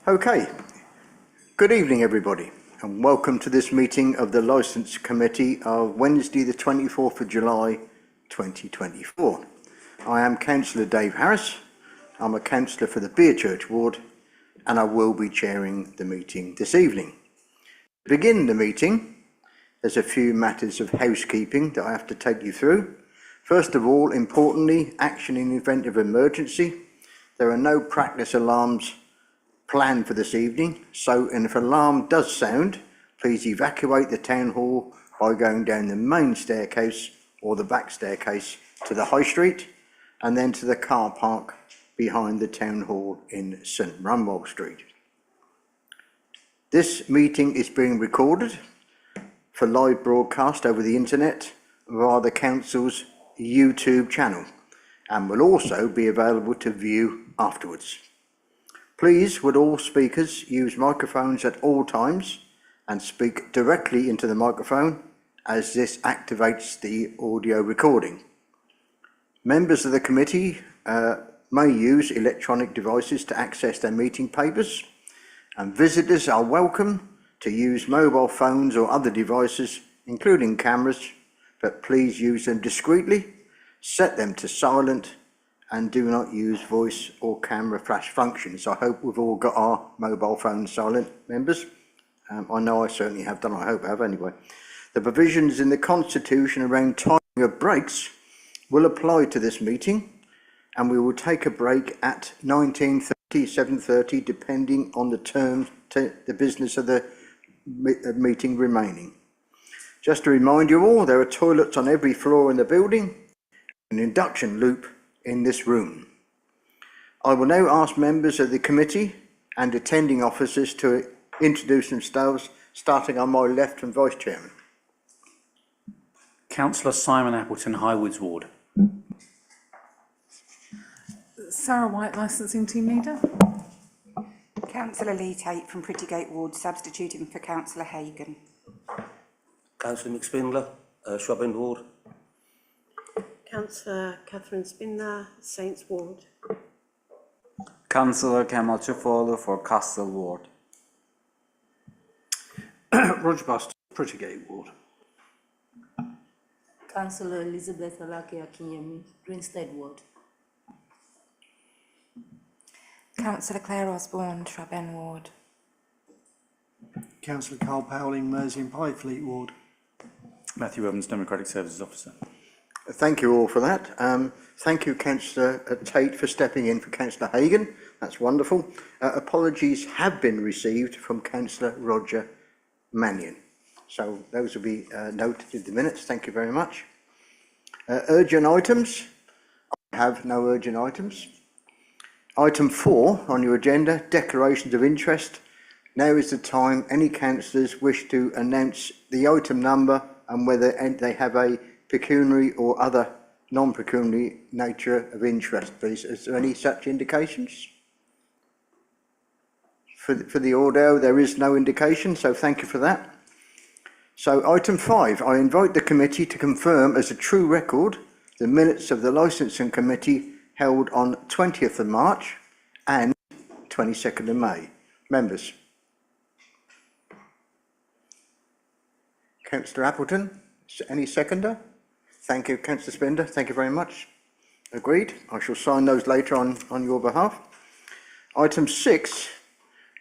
Okay, good evening everybody and welcome to this meeting of the Licence Committee of Wednesday the 24th of July 2024. I am Councillor Dave Harris. I'm a councillor for the Beerchurch Ward and I will be chairing the meeting this evening. To begin the meeting, there's a few matters of housekeeping that I have to take you through. First of all, importantly, action in the event of emergency. There are no practice alarms planned for this evening, so if an alarm does sound, please evacuate the town hall by going down the main staircase or the back staircase to the High Street and then to the car park behind the town hall in St Runwell Street. This meeting is being recorded for live broadcast over the internet via the council's YouTube channel and will also be available to view afterwards. Please would all speakers use microphones at all times and speak directly into the microphone as this activates the audio recording. Members of the committee may use electronic devices to access their meeting papers, and visitors are welcome to use mobile phones or other devices, including cameras, but please use them discreetly, set them to silent, and do not use voice or camera flash functions. I hope we've all got our mobile phones silent, members. I know I certainly have done, I hope I have anyway. The provisions in the Constitution around timing of breaks will apply to this meeting, and we will take a break at 19:30, 7:30, depending on the terms, the business of the meeting remaining. Just to remind you all, there are toilets on every floor in the building, an induction loop in this room. I will now ask members of the committee and attending officers to introduce themselves, starting on my left from Vice Chairman. Councillor Simon Appleton, Highwoods Ward. Sarah White, Licensing Team Leader. Councillor Lee Tate from Prettygate Ward, substituting for Councillor Hagan. Councillor McSpindler, Shrub End Ward. Councillor Catherine Spindler, Saints Ward. Councillor Kemal Chufolu for Castle Ward. Roger Buster, Prettygate Ward. Councillor Elizabeth Olake Akinyemi, Grinstead Ward. Councillor Claire Osborne, Shrub End Ward. Councillor Carl Powling, Mersey and Pyfleet Ward. Matthew Evans, Democratic Services Officer. Thank you all for that. Thank you, Councillor Tate, for stepping in for Councillor Hagan. That's wonderful. Apologies have been received from Councillor Roger Mannion. So those will be noted in the minutes. Thank you very much. Urgent items. I have no urgent items. Item 4 on your agenda, declarations of interest. Now is the time any councillors wish to announce the item number and whether they have a pecuniary or other non-pecuniary nature of interest, please. Is there any such indications? For the audio, there is no indication, so thank you for that. So item 5, I invite the committee to confirm as a true record the minutes of the Licensing Committee held on 20th of March and 22nd of May. Members. Councillor Appleton, any seconder? Thank you, Councillor Spindler. Thank you very much. Agreed. I shall sign those later on your behalf. Item 6,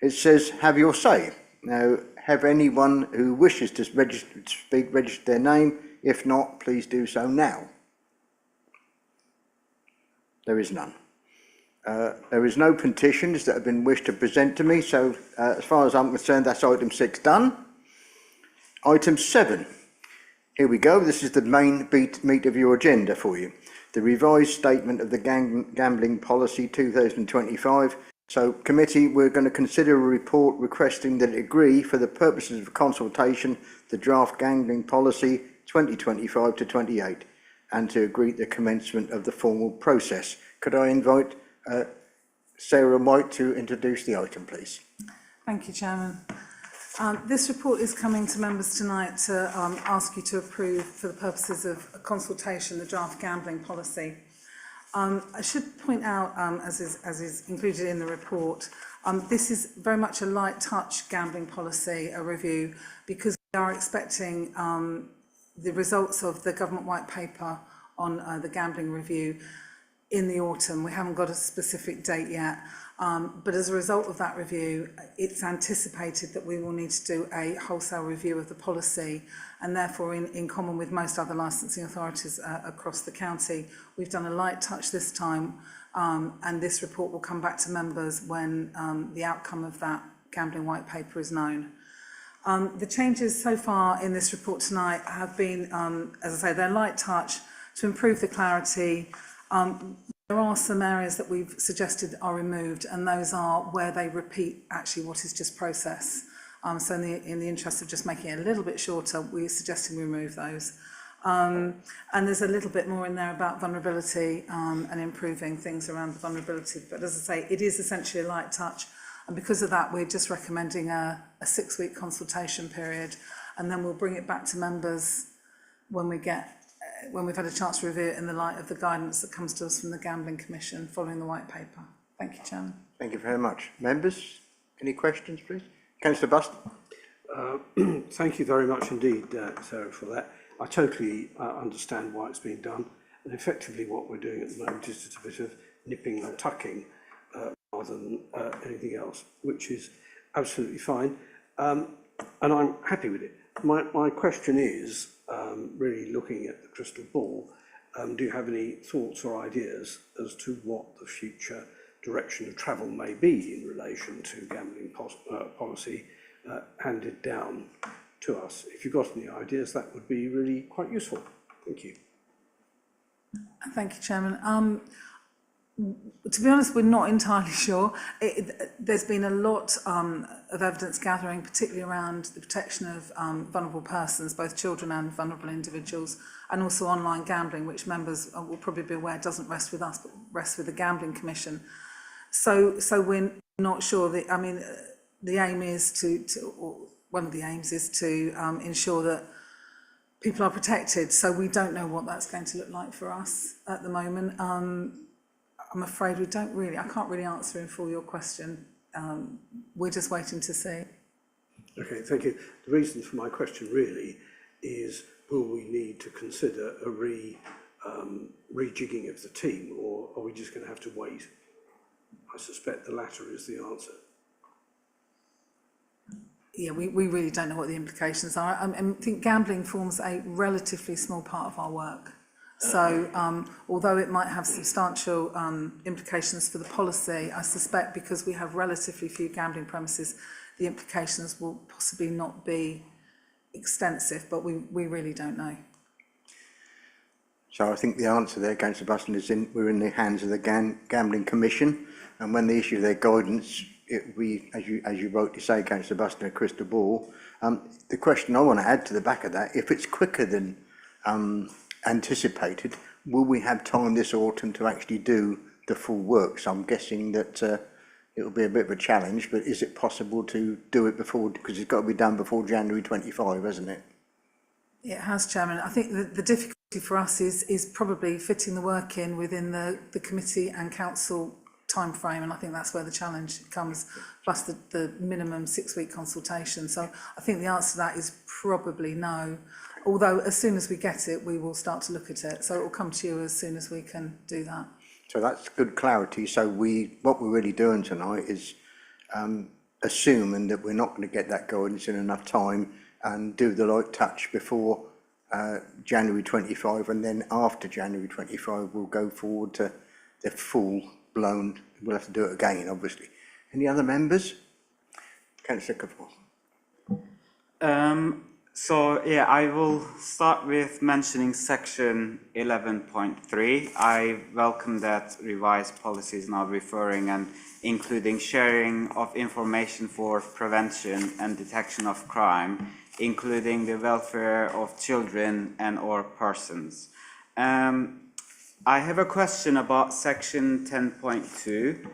it says, have your say. Now, have anyone who wishes to register their name? If not, please do so now. There is none. There is no petitions that have been wished to present to me, so as far as I'm concerned, that's item 6 done. Item 7. Here we go. This is the main meat of your agenda for you. The revised statement of the gambling policy 2025. So, committee, we're going to consider a report requesting that it agree for the purposes of consultation the draft gambling policy 2025 to 28 and to agree the commencement of the formal process. Could I invite Sarah White to introduce the item, please? Thank you, Chairman. This report is coming to members tonight to ask you to approve, for the purposes of consultation, the draft gambling policy. I should point out, as is included in the report, This is very much a light touch gambling policy, a review, because we are expecting the results of the government white paper on the gambling review in the autumn. We haven't got a specific date yet, but as a result of that review, it's anticipated that we will need to do a wholesale review of the policy, and therefore, in common with most other licensing authorities across the county, we've done a light touch this time, and this report will come back to members when the outcome of that gambling white paper is known. The changes so far in this report tonight have been, as I say, they're light touch to improve the clarity. There are some areas that we've suggested are removed, and those are where they repeat actually what is just process. So in the interest of just making it a little bit shorter, we're suggesting we remove those. And there's a little bit more in there about vulnerability and improving things around the vulnerability. But as I say, it is essentially a light touch. And because of that, we're just recommending a 6-week consultation period. And then we'll bring it back to members when we've had a chance to review it in the light of the guidance that comes to us from the Gambling Commission following the white paper. Thank you, Chairman. Thank you very much. Members, any questions, please? Councillor Buston. Thank you very much indeed, Sarah, for that. I totally understand why it's being done, and effectively what we're doing at the moment is just a bit of nipping and tucking rather than anything else, which is absolutely fine, and I'm happy with it. My question is, really looking at the crystal ball, do you have any thoughts or ideas as to what the future direction of travel may be in relation to gambling policy handed down to us? If you've got any ideas, that would be really quite useful. Thank you. Thank you, Chairman. To be honest, we're not entirely sure. There's been a lot of evidence gathering, particularly around the protection of vulnerable persons, both children and vulnerable individuals, and also online gambling, which members will probably be aware doesn't rest with us, but rests with the Gambling Commission. So we're not sure. The aim is or one of the aims is to ensure that people are protected. So we don't know what that's going to look like for us at the moment. I'm afraid we don't really, I can't really answer in full your question. We're just waiting to see. Okay, thank you. The reason for my question really is, will we need to consider a rejigging of the team, or are we just going to have to wait? I suspect the latter is the answer. Yeah, we really don't know what the implications are. I think gambling forms a relatively small part of our work. So although it might have substantial implications for the policy, I suspect because we have relatively few gambling premises, the implications will possibly not be extensive, but we really don't know. So I think the answer there, Councillor Buston, is we're in the hands of the Gambling Commission, and when they issue their guidance, as you rightly say, Councillor Buston, a crystal ball. The question I want to add to the back of that, if it's quicker than anticipated, will we have time this autumn to actually do the full work? So I'm guessing that it will be a bit of a challenge, but is it possible to do it before, because it's got to be done before January 25, hasn't it? It has, Chairman. I think the difficulty for us is probably fitting the work in within the committee and council time frame, and I think that's where the challenge comes, plus the minimum 6-week consultation. So I think the answer to that is probably no, although as soon as we get it, we will start to look at it. So it will come to you as soon as we can do that. So that's good clarity. So what we're really doing tonight is assuming that we're not going to get that guidance in enough time and do the light touch before January 25, and then after January 25 we'll go forward to the full blown, we'll have to do it again obviously. Any other members? Councillor Kavanaugh. So yeah, I will start with mentioning section 11.3. I welcome that revised policy is now referring and including sharing of information for prevention and detection of crime, including the welfare of children and or persons. I have a question about section 10.2.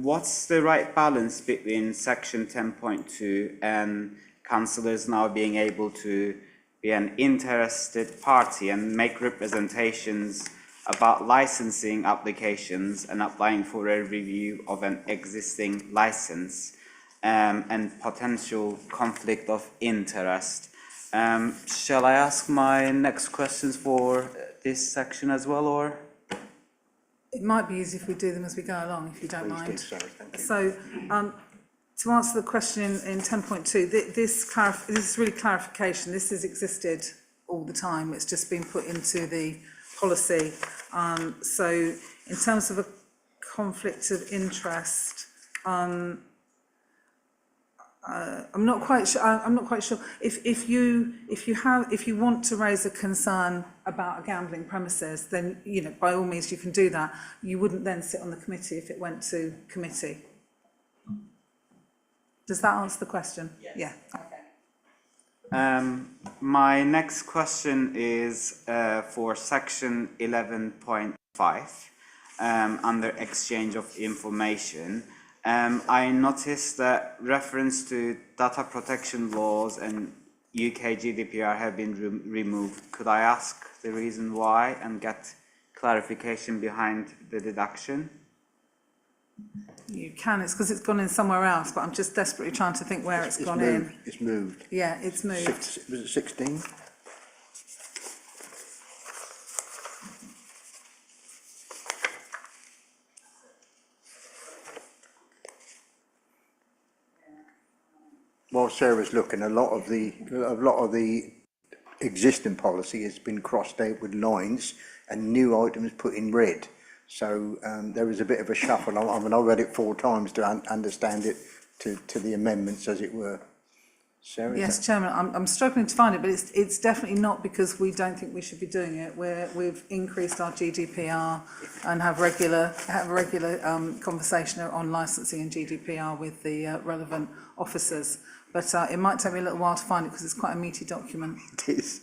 What's the right balance between section 10.2 and councillors now being able to be an interested party and make representations about licensing applications and applying for a review of an existing license and potential conflict of interest. Shall I ask my next questions for this section as well, or? It might be easy if we do them as we go along, if you don't Please do, mind. Sarah, thank you. So, to answer the question in 10.2, this is really clarification. This has existed all the time. It's just been put into the policy. So, in terms of a conflict of interest, I'm not quite sure. I'm not quite sure if you want to raise a concern about a gambling premises, then by all means you can do that. You wouldn't then sit on the committee if it went to committee. Does that answer the question? Yes. Yeah. Okay. My next question is for section 11.5 under exchange of information. I noticed that reference to data protection laws and UK GDPR have been removed. Could I ask the reason why and get clarification behind the deduction? You can. It's because it's gone in somewhere else, but I'm just desperately trying to think where it's gone moved. in. It's moved. Yeah, it's moved. Was it 16? While Sarah's looking, a lot of the existing policy has been crossed out with lines and new items put in red. So there was a bit of a shuffle. I mean, I read it 4 times to understand it to the amendments, as it were. Sarah? Yes, Chairman, I'm struggling to find it, but it's definitely not because we don't think we should be doing it. We've increased our GDPR and have regular conversation on licensing and GDPR with the relevant officers. But it might take me a little while to find it because it's quite a meaty document. It is.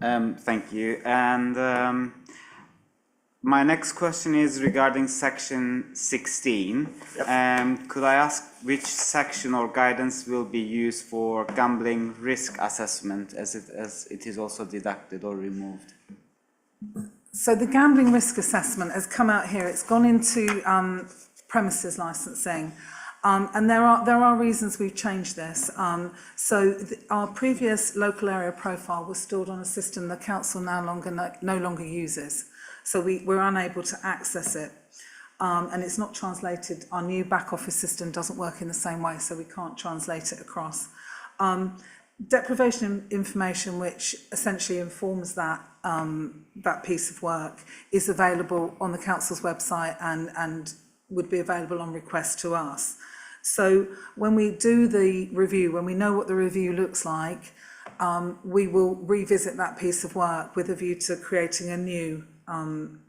Thank you. And my next question is regarding section 16. Yep. Could I ask which section or guidance will be used for gambling risk assessment as it is also deducted or removed? So the gambling risk assessment has come out here. It's gone into premises licensing. And there are reasons we've changed this. Our previous local area profile was stored on a system the council no longer uses. So we're unable to access it. And it's not translated. Our new back office system doesn't work in the same way, so we can't translate it across. Deprivation information, which essentially informs that piece of work, is available on the council's website and would be available on request to us. So when we do the review, when we know what the review looks like, we will revisit that piece of work with a view to creating a new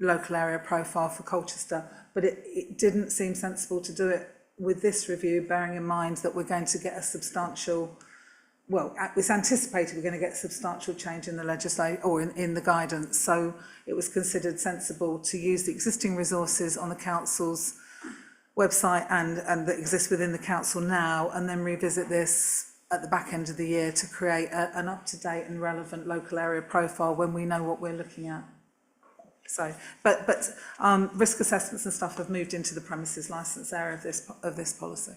local area profile for Colchester. But it didn't seem sensible to do it with this review, bearing in mind that we're going to get a substantial, well, it's anticipated we're going to get substantial change in the legislation or in the guidance. So it was considered sensible to use the existing resources on the council's website and that exists within the council now, and then revisit this at the back end of the year to create an up-to-date and relevant local area profile when we know what we're looking at. So, but risk assessments and stuff have moved into the premises licence area of this policy.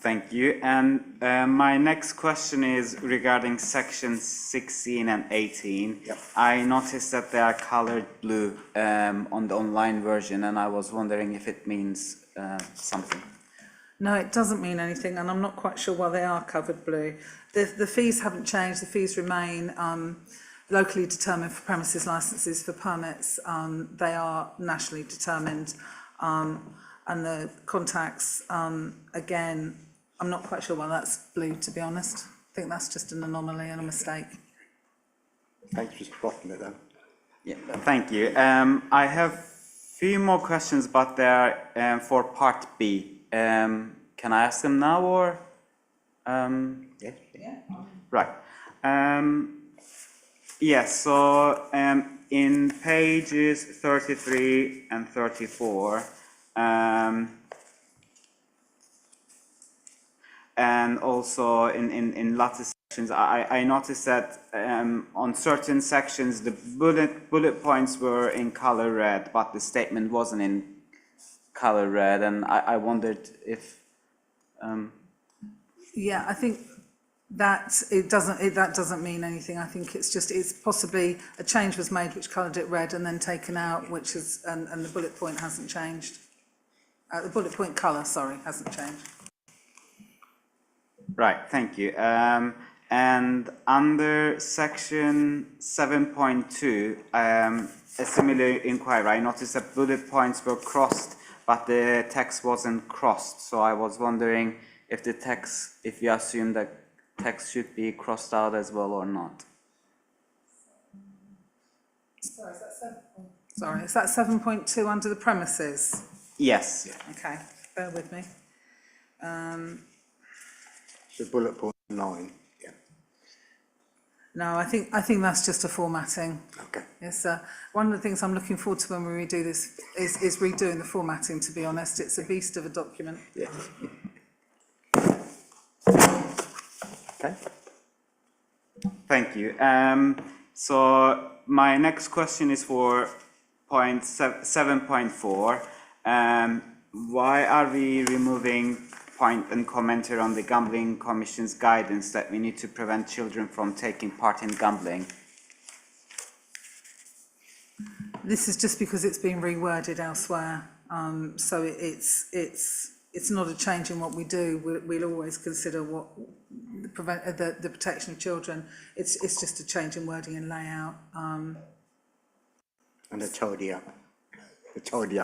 Thank you. And my next question is regarding section 16 and 18. Yep. I noticed that they are coloured blue on the online version, and I was wondering if it means something. No, it doesn't mean anything, and I'm not quite sure why they are covered blue. The fees haven't changed. The fees remain locally determined for premises licences. For permits, they are nationally determined. And the contacts, again, I'm not quite sure why that's blue, to be honest. I think that's just an anomaly and a mistake. Thanks for spotting it, though. Yeah, thank you. I have a few more questions, but they're for part B. Can I ask them now, or? Yes. Yeah. Right. Yes, so in pages 33 and 34, and also in latter sections, I noticed that on certain sections, the bullet points were in color red, but the statement wasn't in color red, and I wondered if, Yeah, I think that that doesn't mean anything. I think it's possibly a change was made which coloured it red and then taken out, which is, and the bullet point hasn't changed. The bullet point colour, sorry, hasn't changed. right, thank you. And under section 7.2, a similar inquiry, I noticed that bullet points were crossed, but the text wasn't crossed. So I was wondering if the text, if you assume that text should be crossed out as well or not. Sorry, is that 7.2 under the premises? Yes. Okay, bear with me. The bullet point 9, yeah, No, I think that's just a formatting. okay. Yes, one of the things I'm looking forward to when we redo this is redoing the formatting, to be honest. It's a beast of a document. Yeah. Okay, Thank you. So my next question is for point 7.4. Why are we removing point and commentary on the Gambling Commission's guidance that we need to prevent children from taking part in gambling? This is just because it's been reworded elsewhere. So it's not a change in what we do. We'll always consider what the protection of children. It's just a change in wording and layout. and a tidy up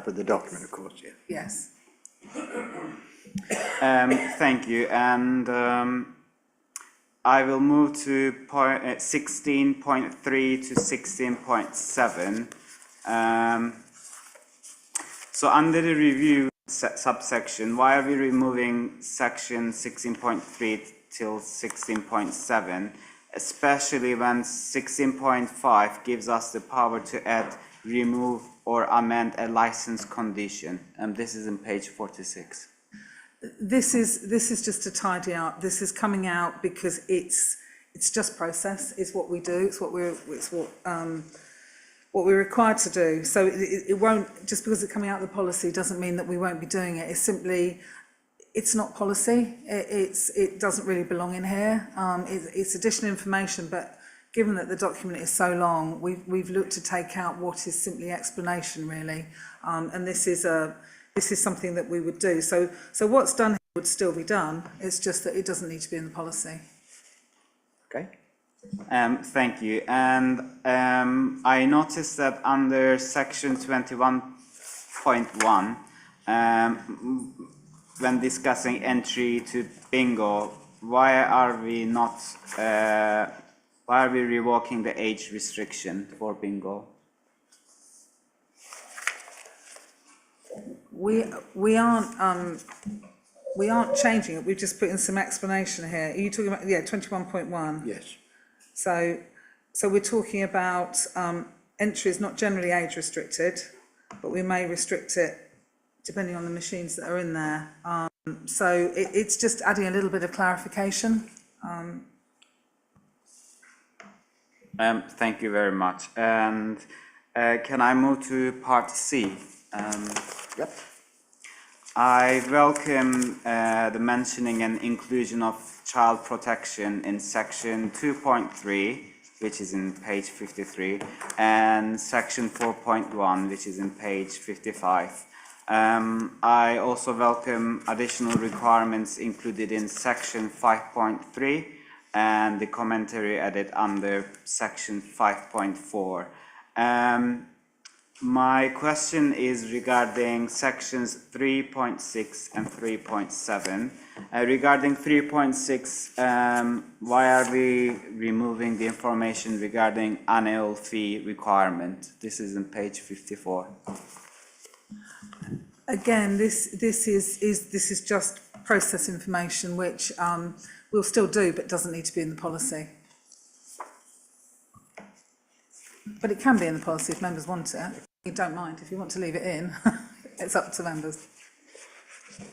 of the document, of course, yeah. Yes. Thank you. And I will move to point 16.3 to 16.7. So under the review subsection, why are we removing section 16.3 till 16.7, especially when 16.5 gives us the power to add, remove or amend a license condition? And this is in page 46. This is just to tidy up. This is coming out because it's just process. It's what we do. It's what we're required to do. So it won't, just because it's coming out of the policy doesn't mean that we won't be doing it. It's simply, it's not policy. It doesn't really belong in here. It's additional information, but given that the document is so long, we've looked to take out what is simply explanation, really. And this is something that we would do. So what's done here would still be done. It's just that it doesn't need to be in the policy. Okay, Thank you. And I noticed that under section 21.1, when discussing entry to bingo, why are we revoking the age restriction for bingo? We aren't changing it. We've just put in some explanation here. Are you talking about 21.1? yes. So we're talking about entry is not generally age restricted, but we may restrict it depending on the machines that are in there. So it's just adding a little bit of clarification. Thank you very much. And can I move to part C? Yep. I welcome the mentioning and inclusion of child protection in section 2.3, which is in page 53, and section 4.1, which is in page 55. I also welcome additional requirements included in section 5.3 and the commentary added under section 5.4. My question is regarding sections 3.6 and 3.7. Regarding 3.6, why are we removing the information regarding annual fee requirement? This is in page 54. Again, this is just process information which we'll still do, but doesn't need to be in the policy. But it can be in the policy if members want it. You don't mind if you want to leave it in. It's up to members.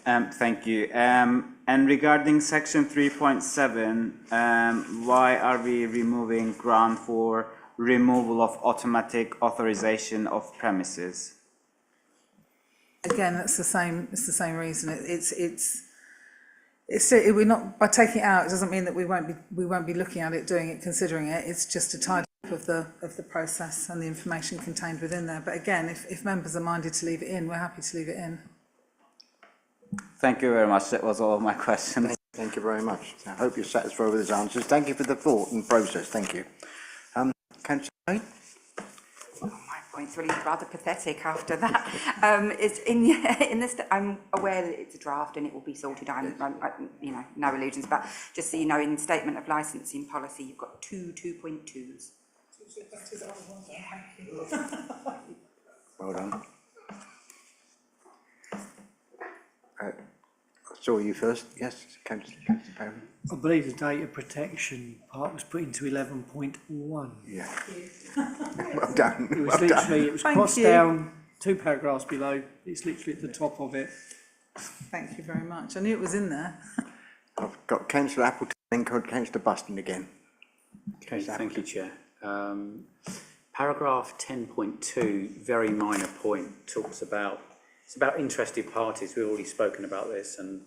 Thank you. And regarding section 3.7, why are we removing ground for removal of automatic authorization of premises? Again, that's the same, it's the same reason. We're not, by taking it out, it doesn't mean that we won't be looking at it, doing it, considering it. It's just a tidy up of the process and the information contained within there. But again, if members are minded to leave it in, we're happy to leave it in. Thank you very much. That was all of my questions. Thank you very much. I hope you're satisfied with his answers. Thank you for the thought and process. Thank you. Councillor Hay? My point's really rather pathetic after that. It's in this. I'm aware that it's a draft and it will be sorted out. No illusions. But just so you know, in the statement of licensing policy, you've got 2.2s. Well done. I saw you first. Yes, Councillor Perry. I believe the data protection part was put into 11.1. Yeah. Well done. It was Well done. literally, it was Thank crossed you. down 2 paragraphs below. It's literally at the top of it. Thank you very much. I knew it was in there. I've got Councillor Appleton and Councillor Buston again. Okay, thank you, Chair. Paragraph 10.2, very minor point, it's about interested parties. We've already spoken about this, and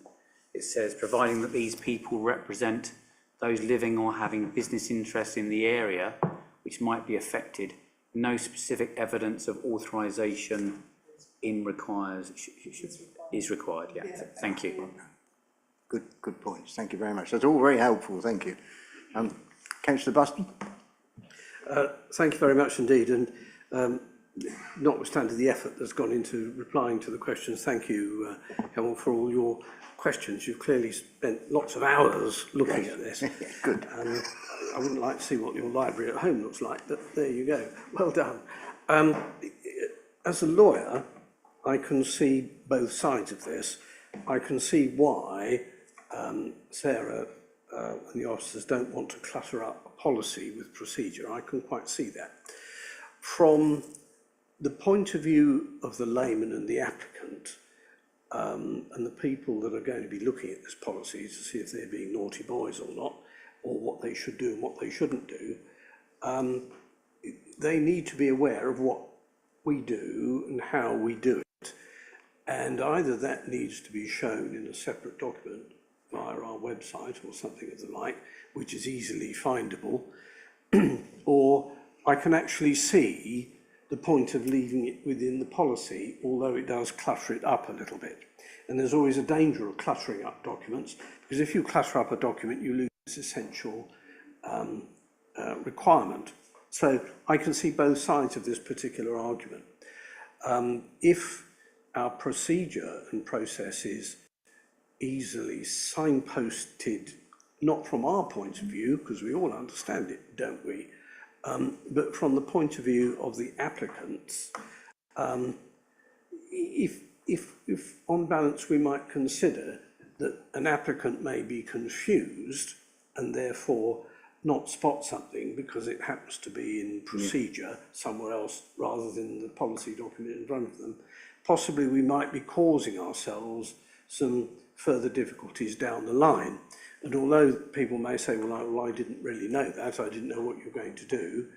it says, providing that these people represent those living or having business interests in the area which might be affected, no specific evidence of authorisation is required. Yeah, thank you. Good points. Thank you very much. That's all very helpful. Thank you. Councillor Buston? Thank you very much indeed. And notwithstanding the effort that's gone into replying to the questions, thank you, Helen, for all your questions. You've clearly spent lots of hours looking at this. Good. I wouldn't like to see what your library at home looks like, but there you go. Well done. As a lawyer, I can see both sides of this. I can see why Sarah and the officers don't want to clutter up a policy with procedure. I can quite see that. From the point of view of the layman and the applicant, and the people that are going to be looking at this policy to see if they're being naughty boys or not, or what they should do and what they shouldn't do, they need to be aware of what we do and how we do it. And either that needs to be shown in a separate document via our website or something of the like, which is easily findable, or I can actually see the point of leaving it within the policy, although it does clutter it up a little bit. And there's always a danger of cluttering up documents, because if you clutter up a document, you lose its essential requirement. So I can see both sides of this particular argument. If our procedure and process is easily signposted, not from our point of view, because we all understand it, don't we? But from the point of view of the applicants, if on balance we might consider that an applicant may be confused and therefore not spot something because it happens to be in procedure somewhere else rather than the policy document in front of them, possibly we might be causing ourselves some further difficulties down the line. And although people may say, well, I didn't really know that, I didn't know what you're going to do,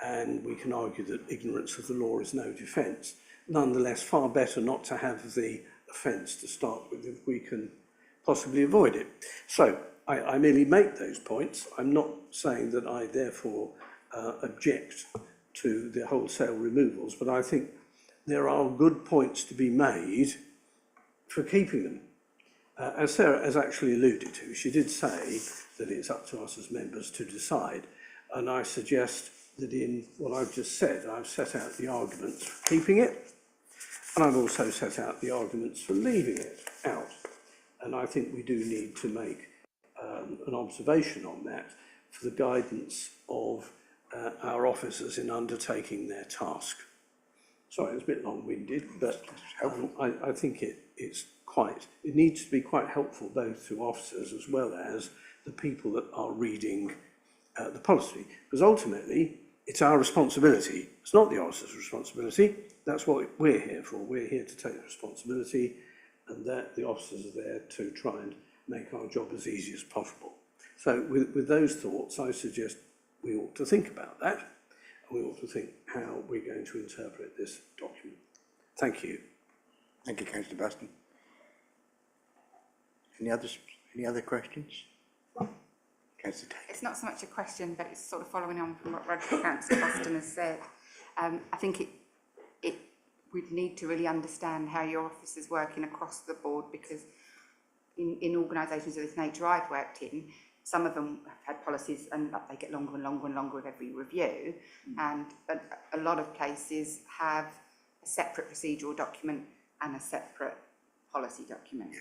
and we can argue that ignorance of the law is no defence, nonetheless, far better not to have the offence to start with if we can possibly avoid it. So I merely make those points. I'm not saying that I therefore object to the wholesale removals, but I think there are good points to be made for keeping them. As Sarah has actually alluded to, she did say that it's up to us as members to decide, and I suggest that in what I've just said, I've set out the arguments for keeping it, and I've also set out the arguments for leaving it out. And I think we do need to make an observation on that for the guidance of our officers in undertaking their task. Sorry, it's a bit long-winded, but I think it needs to be quite helpful both to officers as well as the people that are reading the policy, because ultimately it's our responsibility. It's not the officer's responsibility. That's what we're here for. We're here to take responsibility and that the officers are there to try and make our job as easy as possible. So with those thoughts, I suggest we ought to think about that, and we ought to think how we're going to interpret this document. Thank you. Thank you, Councillor Baston. Any other questions? Councillor Tate. It's not so much a question, but it's sort of following on from what Councillor Boston has said. I think we'd need to really understand how your office is working across the board, because in organisations of this nature I've worked in, some of them have had policies and they get longer and longer and longer with every review, and a lot of places have a separate procedural document and a separate policy document.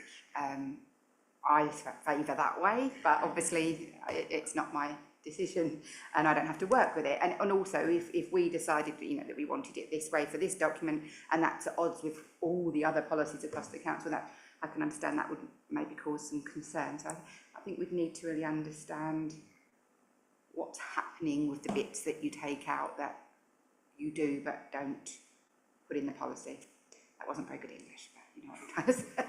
I favour that way, but obviously it's not my decision and I don't have to work with it. And also if we decided, that we wanted it this way for this document and that's at odds with all the other policies across the council, that I can understand that would maybe cause some concern. So I think we'd need to really understand what's happening with the bits that you take out that you do but don't put in the policy. That wasn't very good English, but you know what I'm trying to say.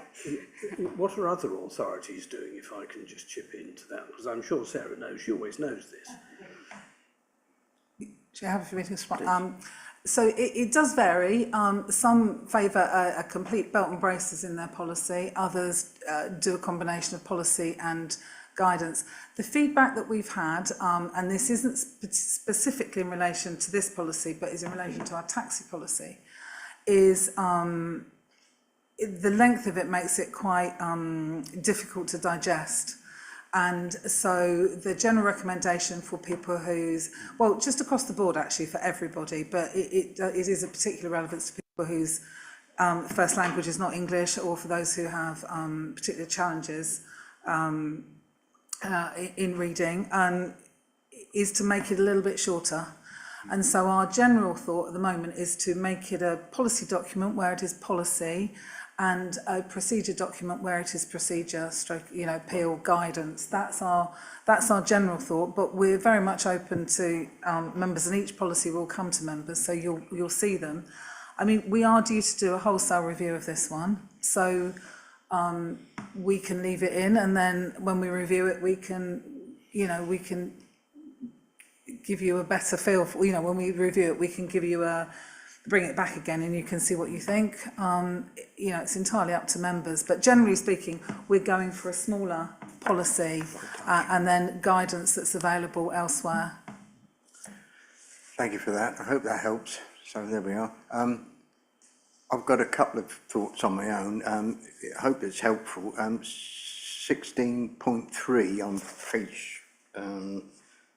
What are other authorities doing, if I can just chip into that? Because I'm sure Sarah knows, she always knows this. Do you have for me to explain? So it does vary. Some favour a complete belt and braces in their policy. Others do a combination of policy and guidance. The feedback that we've had, and this isn't specifically in relation to this policy, but is in relation to our taxi policy, is the length of it makes it quite difficult to digest. And so the general recommendation for people just across the board actually for everybody, but it is a particular relevance to people whose first language is not English, or for those who have particular challenges in reading, is to make it a little bit shorter. And so our general thought at the moment is to make it a policy document where it is policy, and a procedure document where it is procedure, appeal, guidance. That's our general thought, but we're very much open to members, and each policy will come to members, so you'll see them. I mean, we are due to do a wholesale review of this one, so we can leave it in, and then when we review it, we can give you a better feel for, when we review it, we can give you bring it back again and you can see what you think. It's entirely up to members, but generally speaking, we're going for a smaller policy and then guidance that's available elsewhere. Thank you for that. I hope that helps. So there we are. I've got a couple of thoughts on my own. I hope it's helpful. 16.3 on page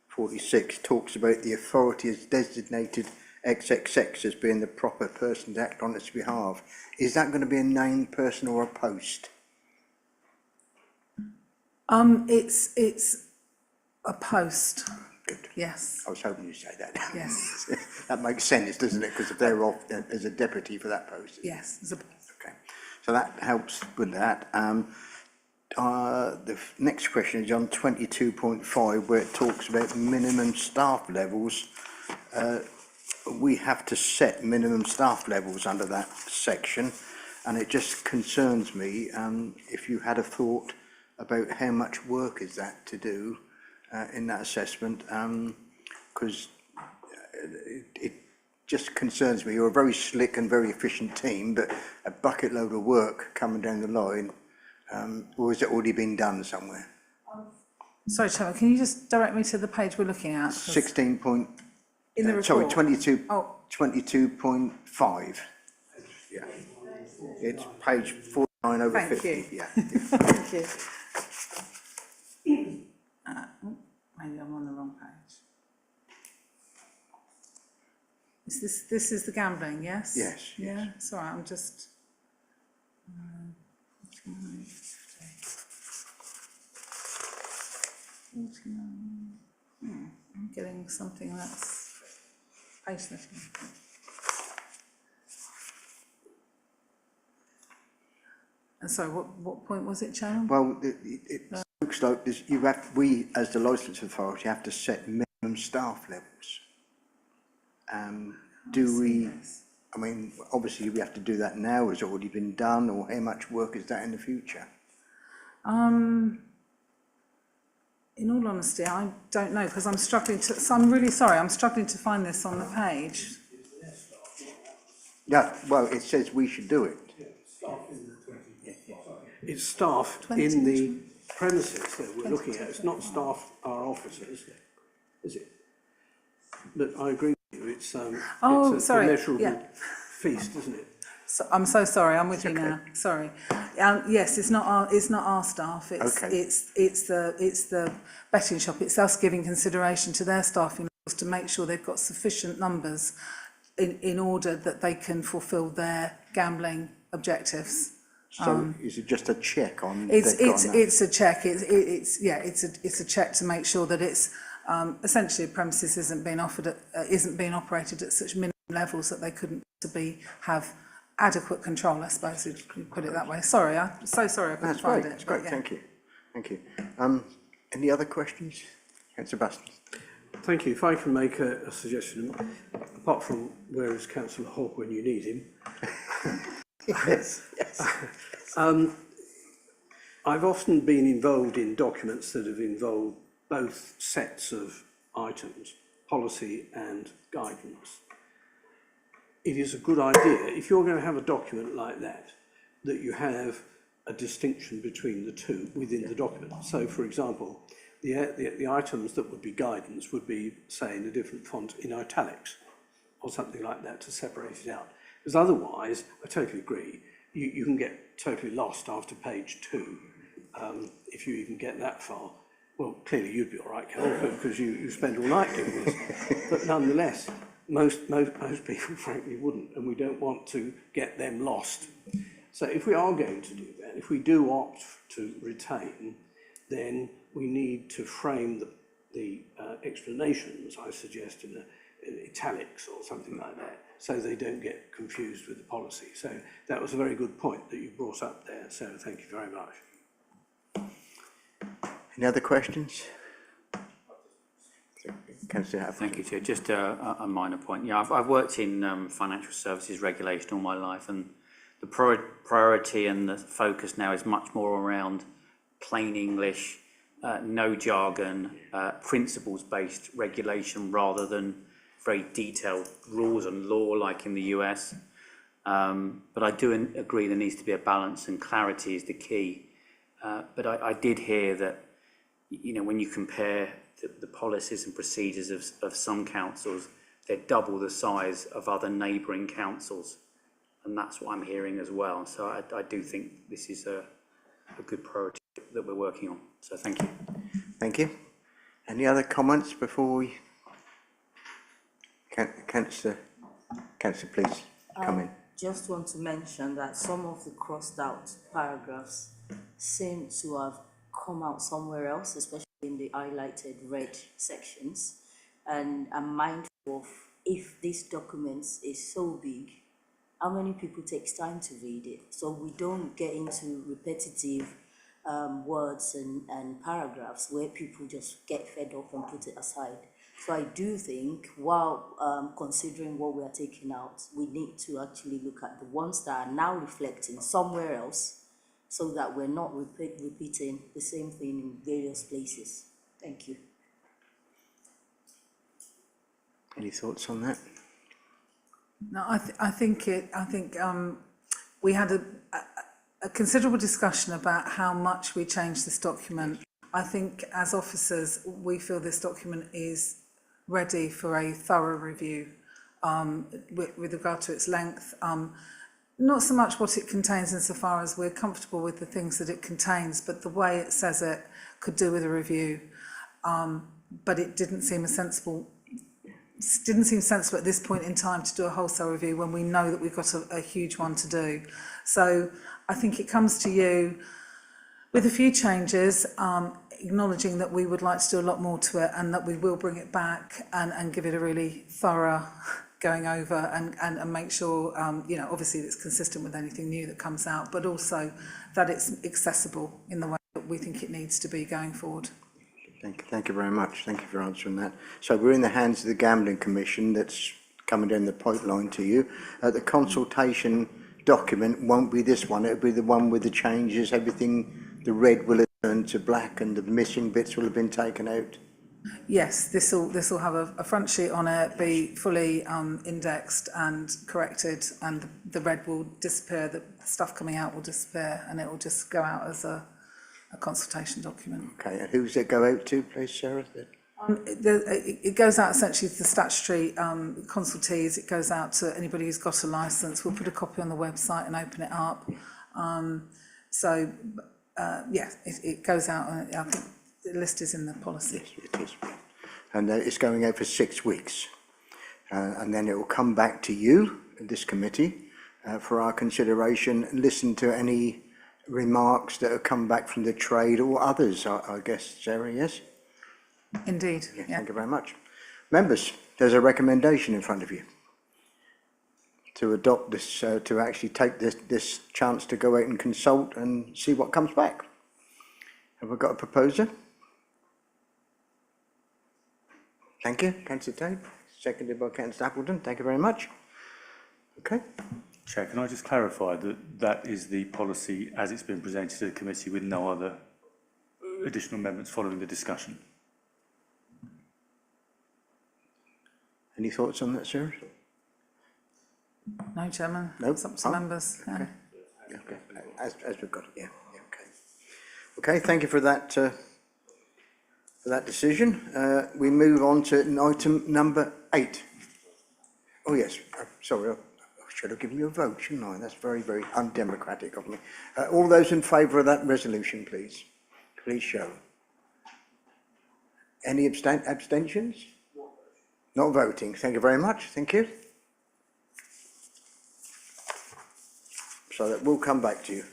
46 talks about the authority as designated XXX as being the proper person to act on its behalf. Is that going to be a named person or a post? It's a post. Good. Yes. I was hoping you'd say that. Yes. That makes sense, doesn't it? Because if they're off, there's a deputy for that post. Yes. Okay. So that helps with that. The next question is on 22.5, where it talks about minimum staff levels. We have to set minimum staff levels under that section, and it just concerns me if you had a thought about how much work is that to do in that assessment, because it just concerns me. You're a very slick and very efficient team, but a bucket load of work coming down the line, or has it already been done somewhere? Sorry, Chairman, can you just direct me to the page we're looking at? 16 point... In the report? Sorry, 22, Oh. 22.5. Yeah. It's page 49 over Thank 50. you. Yeah. Thank you. Maybe I'm on the wrong page. This is the gambling, yes? Yes, Yeah, it's all right, I'm just... 49. I'm getting something that's page 13. And sorry, what point was it, Chairman? Well, it looks like this, we, as the licence authority, have to set minimum staff levels. Do we... I mean, obviously we have to do that now, has it already been done, or how much work is that in the future? In all honesty, I don't know, because I'm struggling to, so I'm really sorry, I'm struggling to find this on the page. Yeah, well, it says we should do it. It's staff in the premises that we're looking at. It's not staff, our officers, is it? But I agree with you, it's Oh, it's sorry, a immeasurable yeah. feast, isn't it? So, I'm so sorry, I'm with you now, sorry. Yes, it's not our staff, Okay. it's the betting shop, it's us giving consideration to their staffing levels to make sure they've got sufficient numbers in order that they can fulfil their gambling objectives. So is it just a check on? It's they've got enough? it's a check. It's a check to make sure that it's essentially a premises isn't being operated at such minimum levels that they couldn't have adequate control. I suppose if you put it that way. Sorry, I'm so sorry I couldn't That's find great, it. that's great, but yeah. thank you. Any other questions? Councillor Baston? Thank you. If I can make a suggestion, apart from where is Councillor Hogg when you need him? Yes. I've often been involved in documents that have involved both sets of items, policy and guidance. It is a good idea, if you're going to have a document like that, that you have a distinction between the two within the document. So, for example, the items that would be guidance would be, say, in a different font in italics or something like that to separate it out. Because otherwise, I totally agree, you can get totally lost after page 2, if you even get that far. Well, clearly you'd be all right, Carol, because you spend all night doing this. But nonetheless, most people, frankly, wouldn't, and we don't want to get them lost. So if we are going to do that, if we do opt to retain, then we need to frame the explanations, I suggest, in italics or something like that, so they don't get confused with the policy. So that was a very good point that you brought up there, so thank you very much. Any other questions? Councillor Hatfield? Thank you, Chair. Just a minor point. Yeah, I've worked in financial services regulation all my life, and the priority and the focus now is much more around plain English, no jargon, principles-based regulation rather than very detailed rules and law like in the US. But I do agree there needs to be a balance, and clarity is the key. But I did hear that, you know, when you compare the policies and procedures of some councils, they're double the size of other neighbouring councils. And that's what I'm hearing as well. So I do think this is a good priority that we're working on. So thank you. Thank you. Any other comments before we... Councillor, please come in. Just want to mention that some of the crossed out paragraphs seem to have come out somewhere else, especially in the highlighted red sections. And I'm mindful of, if this document is so big, how many people takes time to read it? So we don't get into repetitive words and paragraphs where people just get fed up and put it aside. So I do think, while considering what we are taking out, we need to actually look at the ones that are now reflecting somewhere else, so that we're not repeating the same thing in various places. Thank you. Any thoughts on that? No, I think we had a considerable discussion about how much we changed this document. I think as officers, we feel this document is ready for a thorough review with regard to its length. Not so much what it contains insofar as we're comfortable with the things that it contains, but the way it says it could do with a review. But it didn't seem sensible at this point in time to do a wholesale review when we know that we've got a huge one to do. So I think it comes to you with a few changes, acknowledging that we would like to do a lot more to it, and that we will bring it back and give it a really thorough going over and make sure, you know, obviously it's consistent with anything new that comes out, but also that it's accessible in the way that we think it needs to be going forward. Thank you very much. Thank you for answering that. So we're in the hands of the Gambling Commission that's coming down the pipeline to you. The consultation document won't be this one, it'll be the one with the changes, everything, the red will have turned to black and the missing bits will have been taken out. Yes, this will have a front sheet on it, be fully indexed and corrected, and the red will disappear, the stuff coming out will disappear, and it will just go out as a consultation document. Okay, and who's it go out to, please, Sarah? It goes out essentially to the statutory consultees, it goes out to anybody who's got a licence. We'll put a copy on the website and open it up. It goes out, and I think the list is in the policy. Yes, it is. And it's going out for 6 weeks. And then it will come back to you, this committee, for our consideration, and listen to any remarks that have come back from the trade or others, I guess, Sarah, yes? Indeed, Yeah, yeah. thank you very much. Members, there's a recommendation in front of you to adopt this, to actually take this chance to go out and consult and see what comes back. Have we got a proposer? Thank you, Councillor Tate, seconded by Councillor Appleton. Thank you very much. Okay. Chair, can I just clarify that that is the policy as it's been presented to the committee with no other additional amendments following the discussion? Any thoughts on that, Sarah? No, Chairman. No? It's up to Oh, members. Yeah. Okay. Okay. As we've got it, yeah, okay. Okay, thank you for that decision. We move on to item number 8. Oh yes, sorry, I should have given you a vote, shouldn't I? That's very, very undemocratic of me. All those in favour of that resolution, please. Please show. Any abstentions? Not voting. Thank you very much. Thank you. So that will come back to you.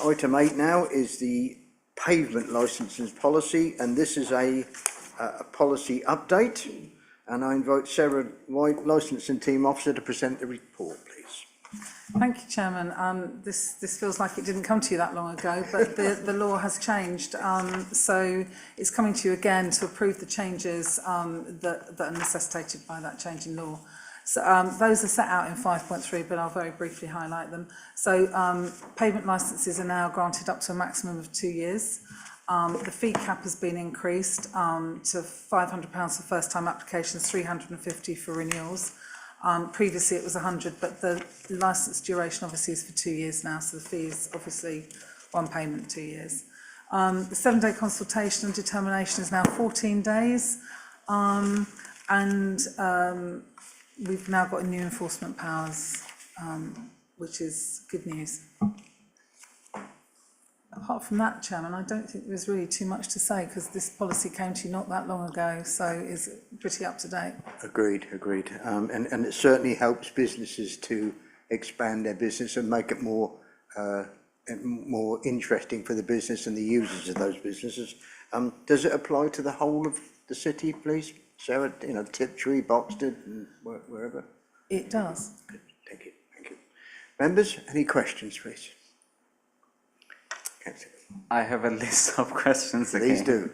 Item 8 now is the pavement licences policy, and this is a policy update. And I invite Sarah White, Licensing Team Officer, to present the report, please. Thank you, Chairman. This feels like it didn't come to you that long ago, but the law has changed. So it's coming to you again to approve the changes that are necessitated by that change in law. So those are set out in 5.3, but I'll very briefly highlight them. So pavement licences are now granted up to a maximum of 2 years. The fee cap has been increased to £500 for first-time applications, £350 for renewals. Previously it was 100, but the licence duration obviously is for 2 years now, so the fee is obviously one payment, 2 years. The 7-day consultation and determination is now 14 days, we've now got new enforcement powers, which is good news. Apart from that, Chairman, I don't think there's really too much to say, because this policy came to you not that long ago, so it's pretty up to date. Agreed. And it certainly helps businesses to expand their business and make it more interesting for the business and the users of those businesses. Does it apply to the whole of the city, please? Sarah, Tiptree, Boxted, and wherever? It does. Good. Thank you. Members, any questions, please? I have a list of questions again. Please do.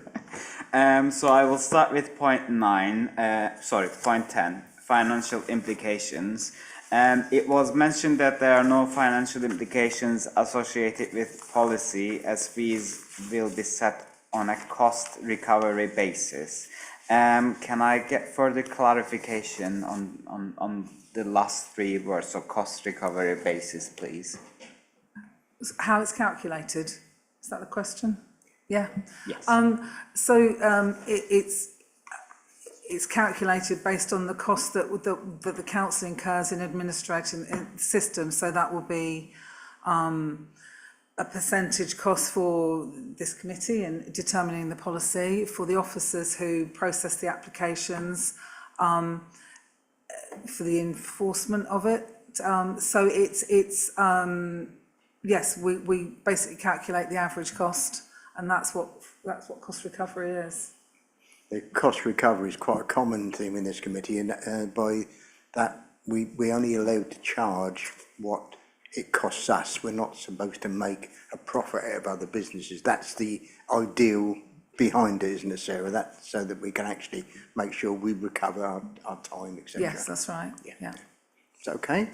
So I will start with point 10, financial implications. It was mentioned that there are no financial implications associated with policy, as fees will be set on a cost recovery basis. Can I get further clarification on the last 3 words, so cost recovery basis, please? How it's calculated, is that the question? Yeah. Yes. It's calculated based on the cost that the council incurs in administrating the system. So that will be a percentage cost for this committee in determining the policy, for the officers who process the applications, for the enforcement of it. So yes, we basically calculate the average cost, and that's what cost recovery is. The cost recovery is quite a common theme in this committee, and by that we only allowed to charge what it costs us. We're not supposed to make a profit out of other businesses. That's the ideal behind it, isn't it, Sarah? That, so that we can actually make sure we recover our time, etc. Yes, that's right, yeah. Is that okay?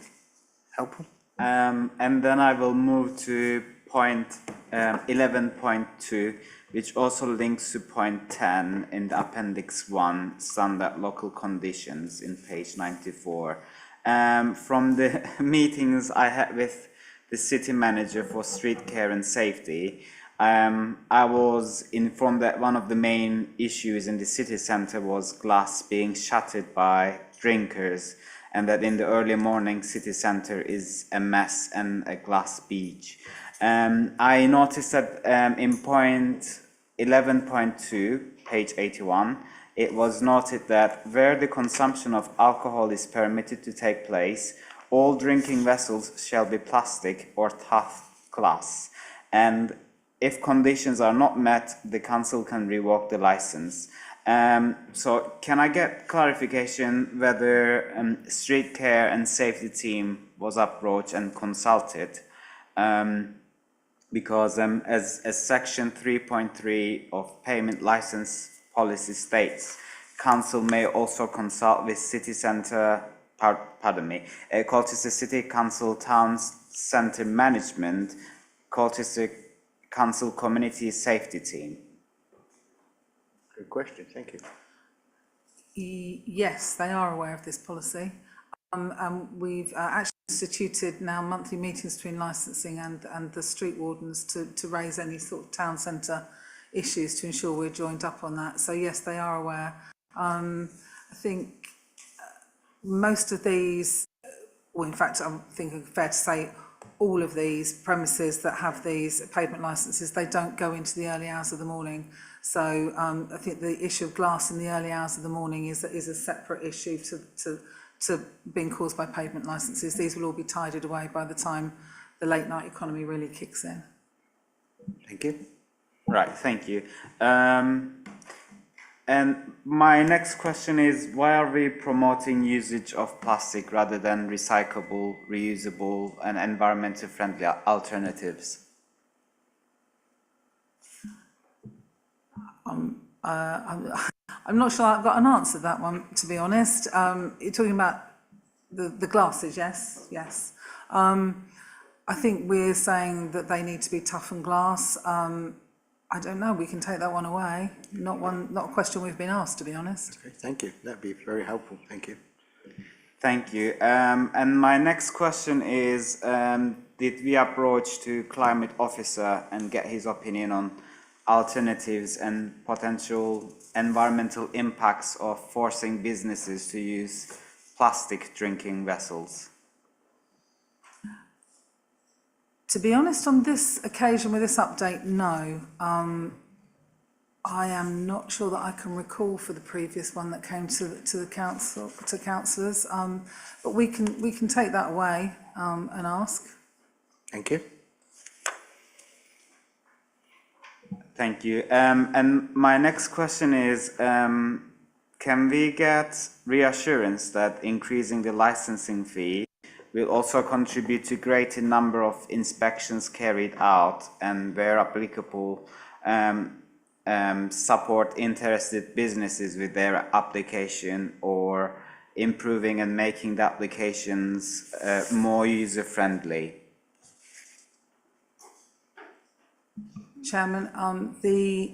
Helpful? And then I will move to point 11.2, which also links to point 10 in the Appendix 1, Standard Local Conditions in page 94. From the meetings I had with the city manager for street care and safety, I was informed that one of the main issues in the city centre was glass being shattered by drinkers, and that in the early morning city centre is a mess and a glass beach. I noticed that in point 11.2, page 81, it was noted that where the consumption of alcohol is permitted to take place, all drinking vessels shall be plastic or tough glass, and if conditions are not met, the council can revoke the license. So can I get clarification whether street care and safety team was approached and consulted? Because as section 3.3 of payment license policy states, council may also consult with city centre, Colchester City Council Town Centre Management, Colchester Council Community Safety Team. Good question, thank you. Yes, they are aware of this policy. And we've actually instituted now monthly meetings between licensing and the street wardens to raise any sort of town centre issues to ensure we're joined up on that. So yes, they are aware. I think most of these, well, in fact, I think it's fair to say all of these premises that have these pavement licences, they don't go into the early hours of the morning. So I think the issue of glass in the early hours of the morning is a separate issue to being caused by pavement licences. These will all be tidied away by the time the late night economy really kicks in. Thank you. Right, thank you. And my next question is, why are we promoting usage of plastic rather than recyclable, reusable and environmentally friendly alternatives? I'm not sure I've got an answer to that one, to be honest. You're talking about the glasses, yes? Yes. I think we're saying that they need to be toughened glass. I don't know, we can take that one away. Not a question we've been asked, to be honest. Okay, thank you. That'd be very helpful. Thank you. Thank you. And my next question is, did we approach to climate officer and get his opinion on alternatives and potential environmental impacts of forcing businesses to use plastic drinking vessels? To be honest, on this occasion with this update, no. I am not sure that I can recall for the previous one that came to the council, to councillors. But we can take that away and ask. Thank you. Thank you. And my next question is, can we get reassurance that increasing the licensing fee will also contribute to greater number of inspections carried out and, where applicable, support interested businesses with their application, or improving and making the applications more user-friendly? Chairman, the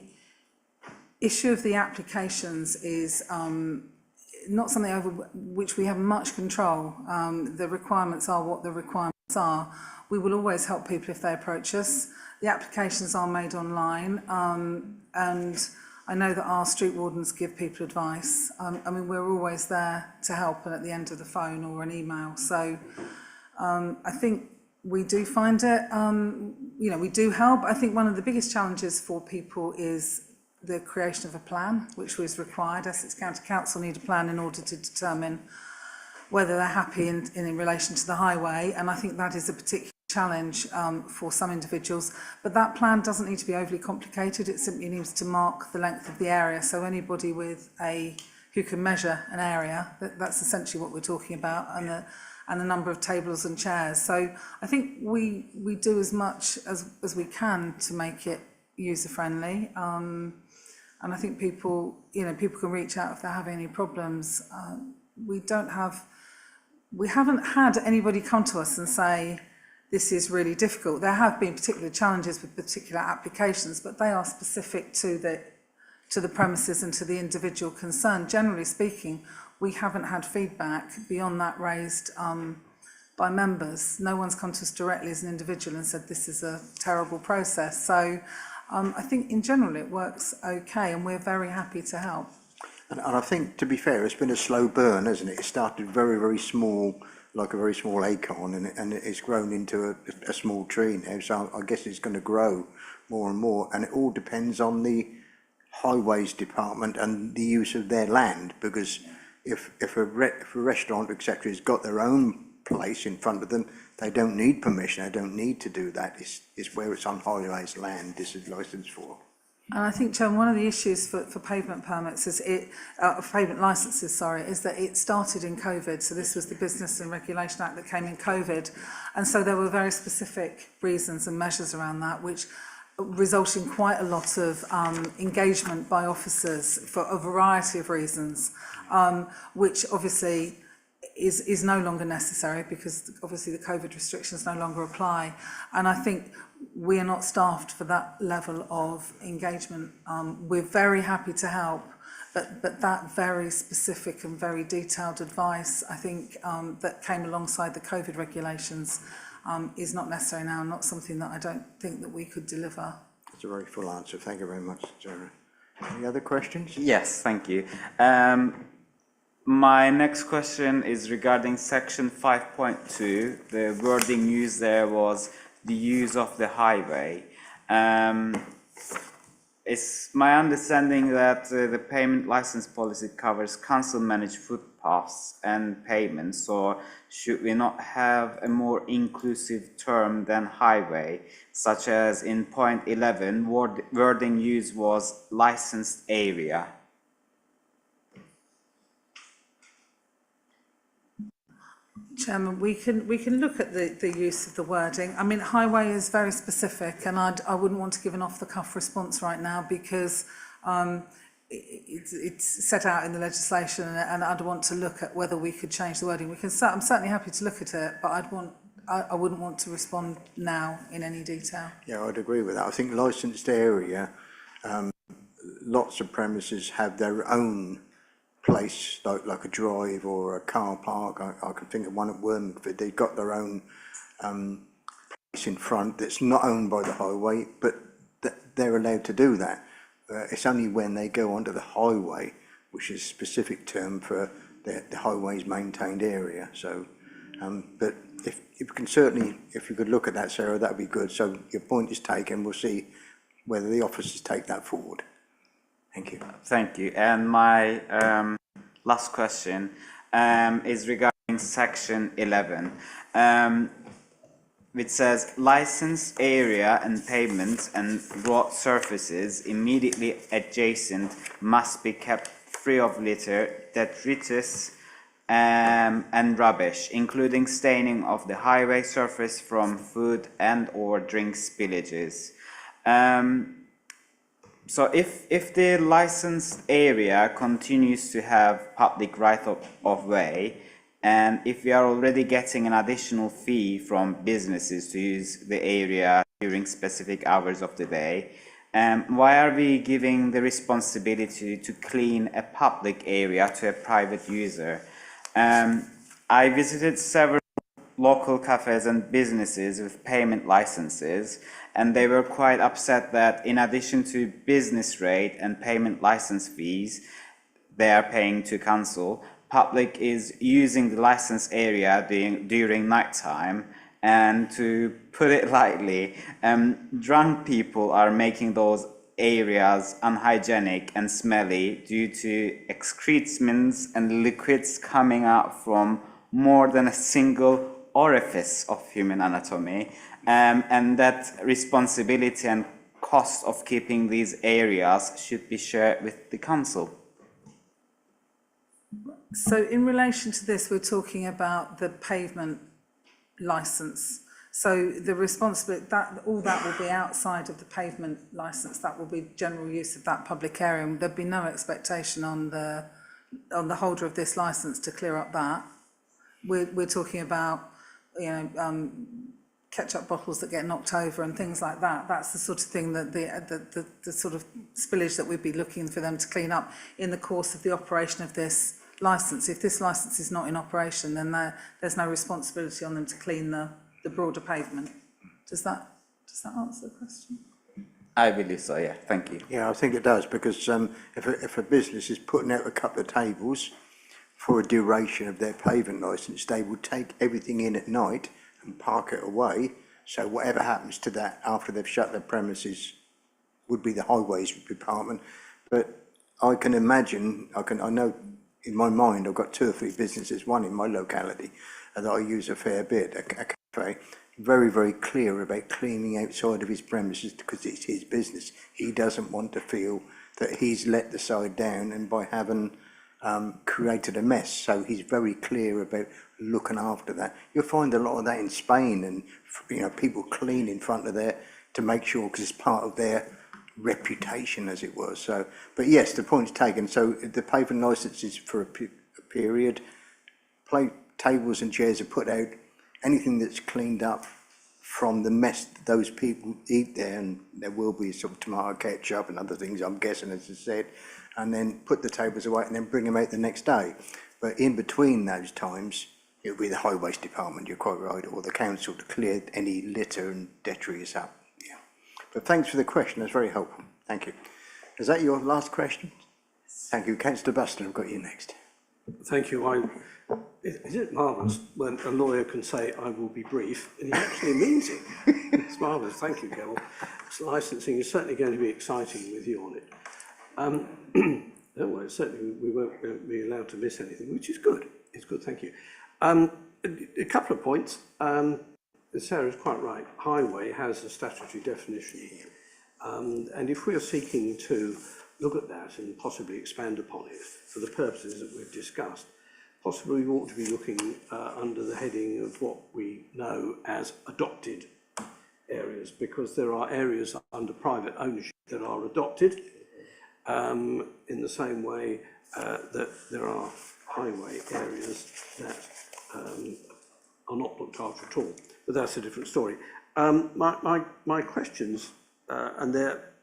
issue of the applications is not something over which we have much control. The requirements are what the requirements are. We will always help people if they approach us. The applications are made online, and I know that our street wardens give people advice. I mean, we're always there to help, and at the end of the phone or an email. So I think we do find it, you know, we do help. I think one of the biggest challenges for people is the creation of a plan, which was required. Essex County Council need a plan in order to determine whether they're happy in relation to the highway, and I think that is a particular challenge for some individuals. But that plan doesn't need to be overly complicated. It simply needs to mark the length of the area. So anybody who can measure an area, that's essentially what we're talking about, and the number of tables and chairs. So I think we do as much as we can to make it user friendly. And I think people can reach out if they're having any problems. We haven't had anybody come to us and say, this is really difficult. There have been particular challenges with particular applications, but they are specific to the premises and to the individual concerned. Generally speaking, we haven't had feedback beyond that raised by members. No one's come to us directly as an individual and said this is a terrible process. So I think in general it works okay, and we're very happy to help. And I think, to be fair, it's been a slow burn, hasn't it? It started very, very small, like a very small acorn, and it's grown into a small tree now. So I guess it's going to grow more and more. And it all depends on the highways department and the use of their land, because if a restaurant, etc., has got their own place in front of them, they don't need permission. They don't need to do that. It's where it's on highways land this is licensed for. And I think, John, one of the issues for pavement permits is pavement licences, is that it started in COVID. So this was the Business and Regulation Act that came in COVID. And so there were very specific reasons and measures around that, which result in quite a lot of engagement by officers for a variety of reasons, which obviously is no longer necessary because obviously the COVID restrictions no longer apply. And I think we are not staffed for that level of engagement. We're very happy to help, but that very specific and very detailed advice, I think, that came alongside the COVID regulations is not necessary now, and not something that I don't think that we could deliver. That's a very full answer. Thank you very much, Sarah. Any other questions? Yes, thank you. My next question is regarding section 5.2. The wording used there was the use of the highway. It's my understanding that the payment license policy covers council-managed footpaths and pavements, so should we not have a more inclusive term than highway, such as in point 11, wording used was licensed area? Chairman, we can look at the use of the wording. I mean, highway is very specific, and I wouldn't want to give an off-the-cuff response right now because it's set out in the legislation, and I'd want to look at whether we could change the wording. I'm certainly happy to look at it, but I wouldn't want to respond now in any detail. Yeah, I'd agree with that. I think licensed area, lots of premises have their own place, like a drive or a car park. I can think of one at Wormwood. They've got their own place in front that's not owned by the highway, but they're allowed to do that. It's only when they go onto the highway, which is a specific term for the highway's maintained area. So, but if you could look at that, Sarah, that'd be good. So your point is taken. We'll see whether the officers take that forward. Thank you. Thank you. And my last question is regarding section 11, which says licensed area and pavements and road surfaces immediately adjacent must be kept free of litter, detritus, and rubbish, including staining of the highway surface from food and or drink spillages. So if the licensed area continues to have public right of way, and if we are already getting an additional fee from businesses to use the area during specific hours of the day, why are we giving the responsibility to clean a public area to a private user? I visited several local cafes and businesses with payment licenses, and they were quite upset that in addition to business rate and payment license fees they are paying to council, public is using the license area during night time, and to put it lightly, drunk people are making those areas unhygienic and smelly due to excrements and liquids coming out from more than a single orifice of human anatomy, and that responsibility and cost of keeping these areas should be shared with the council. So in relation to this, we're talking about the pavement licence. So the responsibility, that, all that will be outside of the pavement licence, that will be general use of that public area, and there'd be no expectation on the holder of this licence to clear up that. We're talking about, you know, ketchup bottles that get knocked over and things like that. That's the sort of thing that the sort of spillage that we'd be looking for them to clean up in the course of the operation of this licence. If this licence is not in operation, then there's no responsibility on them to clean the broader pavement. Does that answer the question? I believe so, yeah, thank you. Yeah, I think it does, because if a business is putting out a couple of tables for a duration of their pavement licence, they would take everything in at night and park it away. So whatever happens to that after they've shut their premises would be the highways department. But I can imagine, I know in my mind, I've got 2 or 3 businesses, one in my locality that I use a fair bit, a cafe, very, very clear about cleaning outside of his premises because it's his business. He doesn't want to feel that he's let the side down and by having created a mess. So he's very clear about looking after that. You'll find a lot of that in Spain, and you know, people clean in front of there to make sure, because it's part of their reputation, as it was. So, but yes, the point's taken. So the pavement licence is for a period. Tables and chairs are put out. Anything that's cleaned up from the mess that those people eat there, and there will be some tomato ketchup and other things, I'm guessing, as I said, and then put the tables away and then bring them out the next day. But in between those times, it'll be the highways department, you're quite right, or the council to clear any litter and detritus up. Yeah. But thanks for the question, that's very helpful. Thank you. Is that your last question? Thank you. Councillor Buston, I've got you next. Thank you. Isn't it marvellous when a lawyer can say, I will be brief, and he actually means it? It's marvellous. Thank you, Gil. Licensing is certainly going to be exciting with you on it. Don't worry, certainly we won't be allowed to miss anything, which is good. It's good, thank you. A couple of points. Sarah's quite right. Highway has a statutory definition. And if we are seeking to look at that and possibly expand upon it for the purposes that we've discussed, possibly we ought to be looking under the heading of what we know as adopted areas, because there are areas under private ownership that are adopted in the same way that there are highway areas that are not looked after at all. But that's a different story. My questions, and they're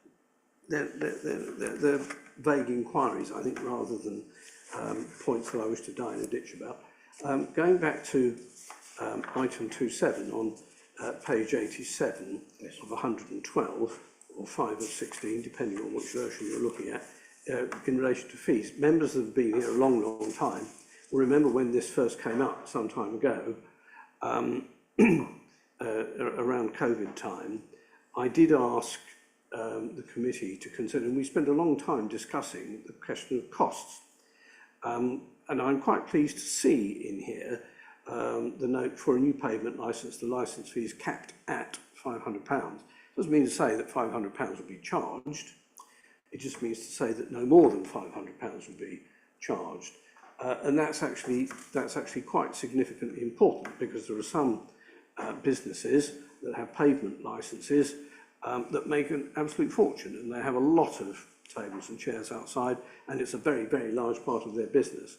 vague inquiries, I think, rather than points that I wish to die in a ditch about. Going back to item 2.7 on page 87 of 112, or 5 of 16, depending on which version you're looking at, in relation to fees. Members that have been here a long, long time will remember when this first came up some time ago, around COVID time. I did ask the committee to consider, and we spent a long time discussing the question of costs. And I'm quite pleased to see in here the note for a new pavement licence, the licence fee is capped at £500. Doesn't mean to say that £500 will be charged. It just means to say that no more than £500 will be charged. And that's actually quite significantly important, because there are some businesses that have pavement licences that make an absolute fortune, and they have a lot of tables and chairs outside, and it's a very, very large part of their business.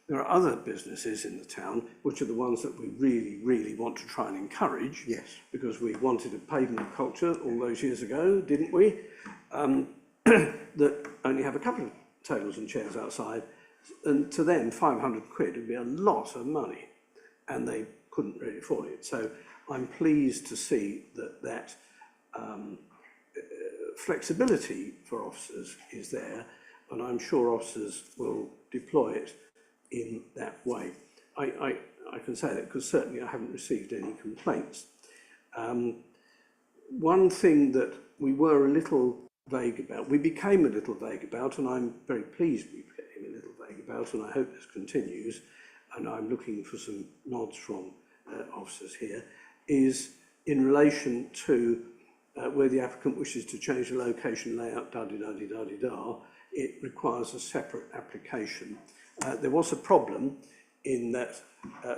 There are other businesses in the town, which are the ones that we really, really want to try and encourage. Yes. Because we wanted a pavement culture all those years ago, didn't we? That only have a couple of tables and chairs outside. And to them, 500 quid would be a lot of money, and they couldn't really afford it. So I'm pleased to see that flexibility for officers is there, and I'm sure officers will deploy it in that way. I can say that because certainly I haven't received any complaints. One thing that we were a little vague about, we became a little vague about, and I'm very pleased we became a little vague about, and I hope this continues, and I'm looking for some nods from officers here, is in relation to where the applicant wishes to change the location layout, it requires a separate application. There was a problem in that,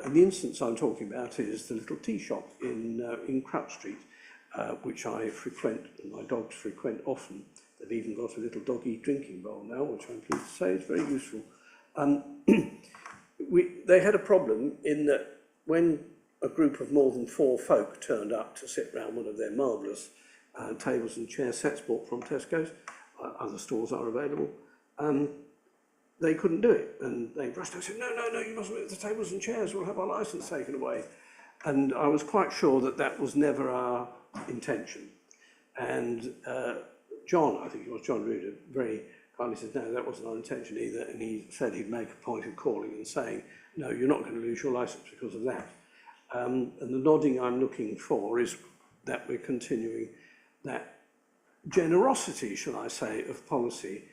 and the instance I'm talking about is the little tea shop in Crouch Street, which I frequent, and my dogs frequent often. They've even got a little doggy drinking bowl now, which I'm pleased to say is very useful. They had a problem in that when a group of more than 4 folk turned up to sit round one of their marvellous tables and chair sets bought from Tesco's, other stores are available, they couldn't do it. And they rushed out and said, no, you mustn't move the tables and chairs, we'll have our licence taken away. And I was quite sure that that was never our intention. And John, I think it was John Ruder, very kindly said, no, that wasn't our intention either. And he said he'd make a point of calling and saying, no, you're not going to lose your licence because of that. And the nodding I'm looking for is that we're continuing that generosity, shall I say, of policy,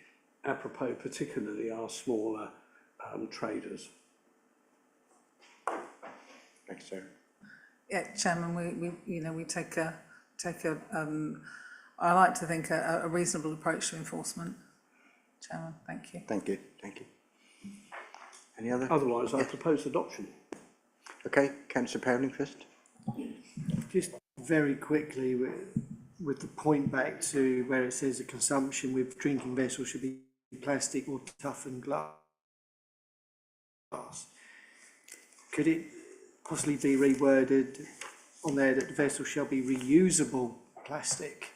apropos particularly our smaller traders. Thanks, sir. Yeah, Chairman, we take a I like to think a reasonable approach to enforcement. Chairman, thank you. Thank you. Any other? Otherwise, I propose adoption. Okay, Councillor Powling first. Just very quickly, with the point back to where it says the consumption with drinking vessels should be plastic or toughened glass. Could it possibly be reworded on there that the vessel shall be reusable plastic?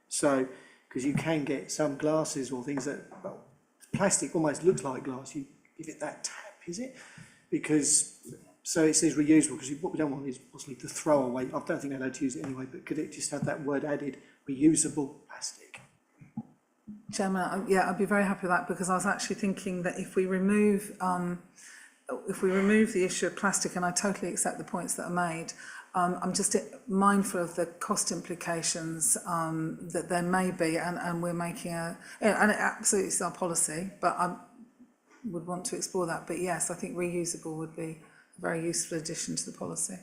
So, because you can get some glasses or things that, well, plastic almost looks like glass. You give it that tap, is it? Because, so it says reusable, because what we don't want is possibly to throw away. I don't think they're allowed to use it anyway, but could it just have that word added, reusable plastic? Chairman, yeah, I'd be very happy with that, because I was actually thinking that if we remove the issue of plastic, and I totally accept the points that are made, I'm just mindful of the cost implications that there may be, and we're making and it absolutely is our policy, but I would want to explore that. But yes, I think reusable would be a very useful addition to the policy.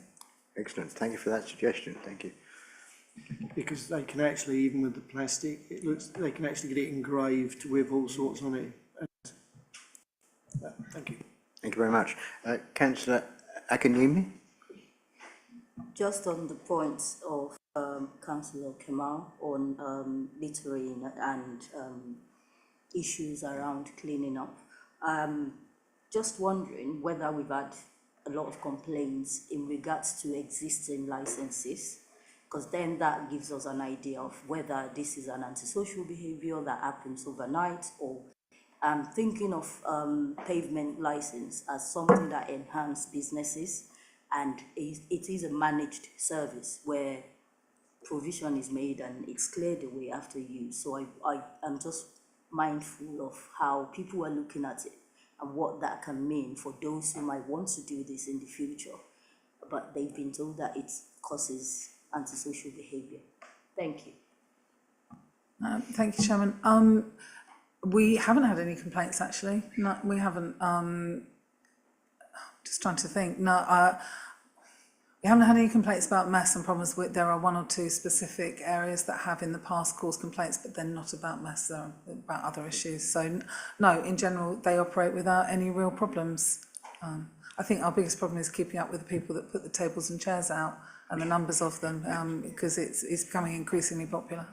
Excellent. Thank you for that suggestion. Thank you. Because they can actually, even with the plastic, they can actually get it engraved with all sorts on it. Thank you. Thank you very much. Councillor Akinyemi? Just on the points of Councillor Kemal on littering and issues around cleaning up, just wondering whether we've had a lot of complaints in regards to existing licenses, because then that gives us an idea of whether this is an antisocial behaviour that happens overnight, or I'm thinking of pavement license as something that enhances businesses, and it is a managed service where provision is made and it's cleared away after use. So I am just mindful of how people are looking at it and what that can mean for those who might want to do this in the future, but they've been told that it causes antisocial behaviour. Thank you. Thank you, Chairman. We haven't had any complaints, actually. No, we haven't. Just trying to think. No, we haven't had any complaints about mess and problems with. There are 1 or 2 specific areas that have in the past caused complaints, but they're not about mess. They're about other issues. So, no, in general, they operate without any real problems. I think our biggest problem is keeping up with the people that put the tables and chairs out and the numbers of them, because it's becoming increasingly popular.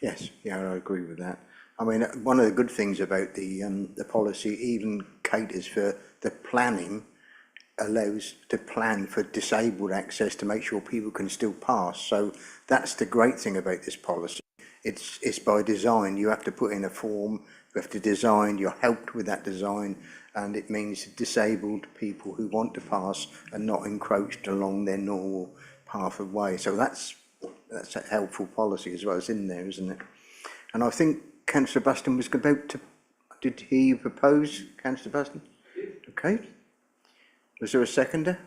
Yes, yeah, I agree with that. I mean, one of the good things about the policy even caters for the planning, allows to plan for disabled access to make sure people can still pass. So that's the great thing about this policy. It's by design. You have to put in a form, you have to design, you're helped with that design, and it means disabled people who want to pass are not encroached along their normal path of way. So that's a helpful policy as well as in there, isn't it? And I think Councillor Buston was about to, did he propose, Councillor Buston? Okay. Was there a seconder?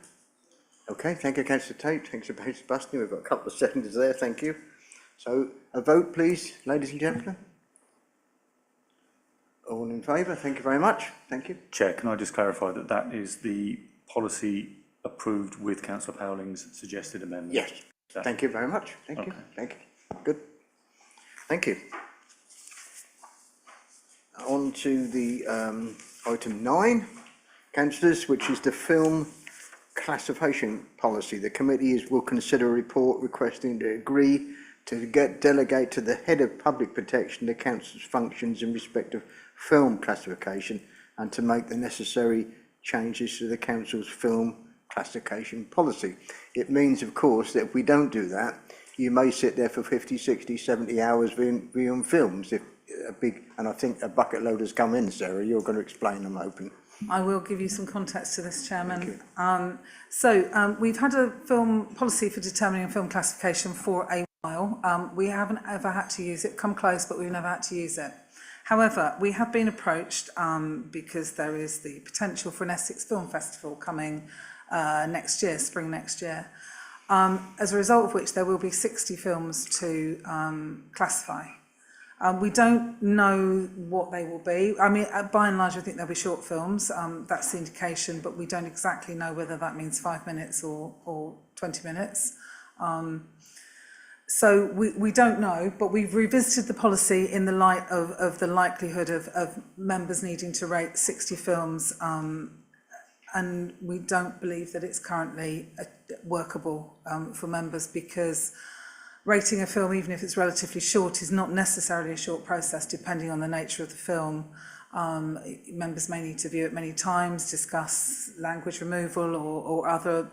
Okay, thank you, Councillor Tate. Thanks, Councillor Buston. We've got a couple of seconders there, thank you. So a vote, please, ladies and gentlemen. All in favour, thank you very much. Thank you. Chair, can I just clarify that that is the policy approved with Councillor Powling's suggested amendment? Yes. Thank you very much. Thank you. Thank you. Good. Thank you. On to the item 9, Councillors, which is the film classification policy. The committee will consider a report requesting to agree to delegate to the head of public protection the council's functions in respect of film classification and to make the necessary changes to the council's film classification policy. It means, of course, that if we don't do that, you may sit there for 50, 60, 70 hours viewing films. If a big, and I think a bucket load has come in, Sarah, you're going to explain, I'm hoping. I will give you some context to this, Chairman. We've had a film policy for determining film classification for a while. We haven't ever had to use it, come close, but we've never had to use it. However, we have been approached because there is the potential for an Essex Film Festival coming next year, spring next year, as a result of which there will be 60 films to classify. We don't know what they will be. I mean, by and large, I think they'll be short films. That's the indication, but we don't exactly know whether that means 5 minutes or 20 minutes. So we don't know, but we've revisited the policy in the light of the likelihood of members needing to rate 60 films, and we don't believe that it's currently workable for members, because rating a film, even if it's relatively short, is not necessarily a short process, depending on the nature of the film. Members may need to view it many times, discuss language removal or other,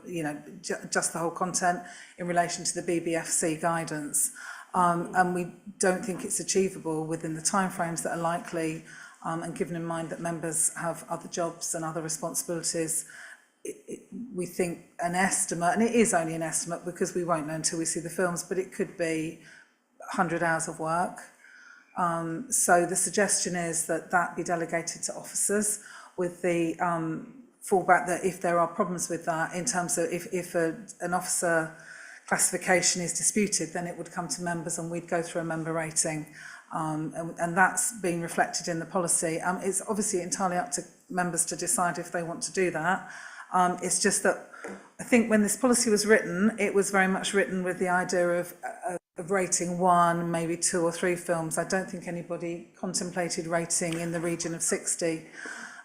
just the whole content in relation to the BBFC guidance. And we don't think it's achievable within the timeframes that are likely, and given in mind that members have other jobs and other responsibilities. We think an estimate, and it is only an estimate because we won't know until we see the films, but it could be 100 hours of work. So the suggestion is that be delegated to officers, with the fallback that if there are problems with that, in terms of if an officer classification is disputed, then it would come to members and we'd go through a member rating. And that's being reflected in the policy. It's obviously entirely up to members to decide if they want to do that. It's just that I think when this policy was written, it was very much written with the idea of rating 1, maybe 2 or 3 films. I don't think anybody contemplated rating in the region of 60.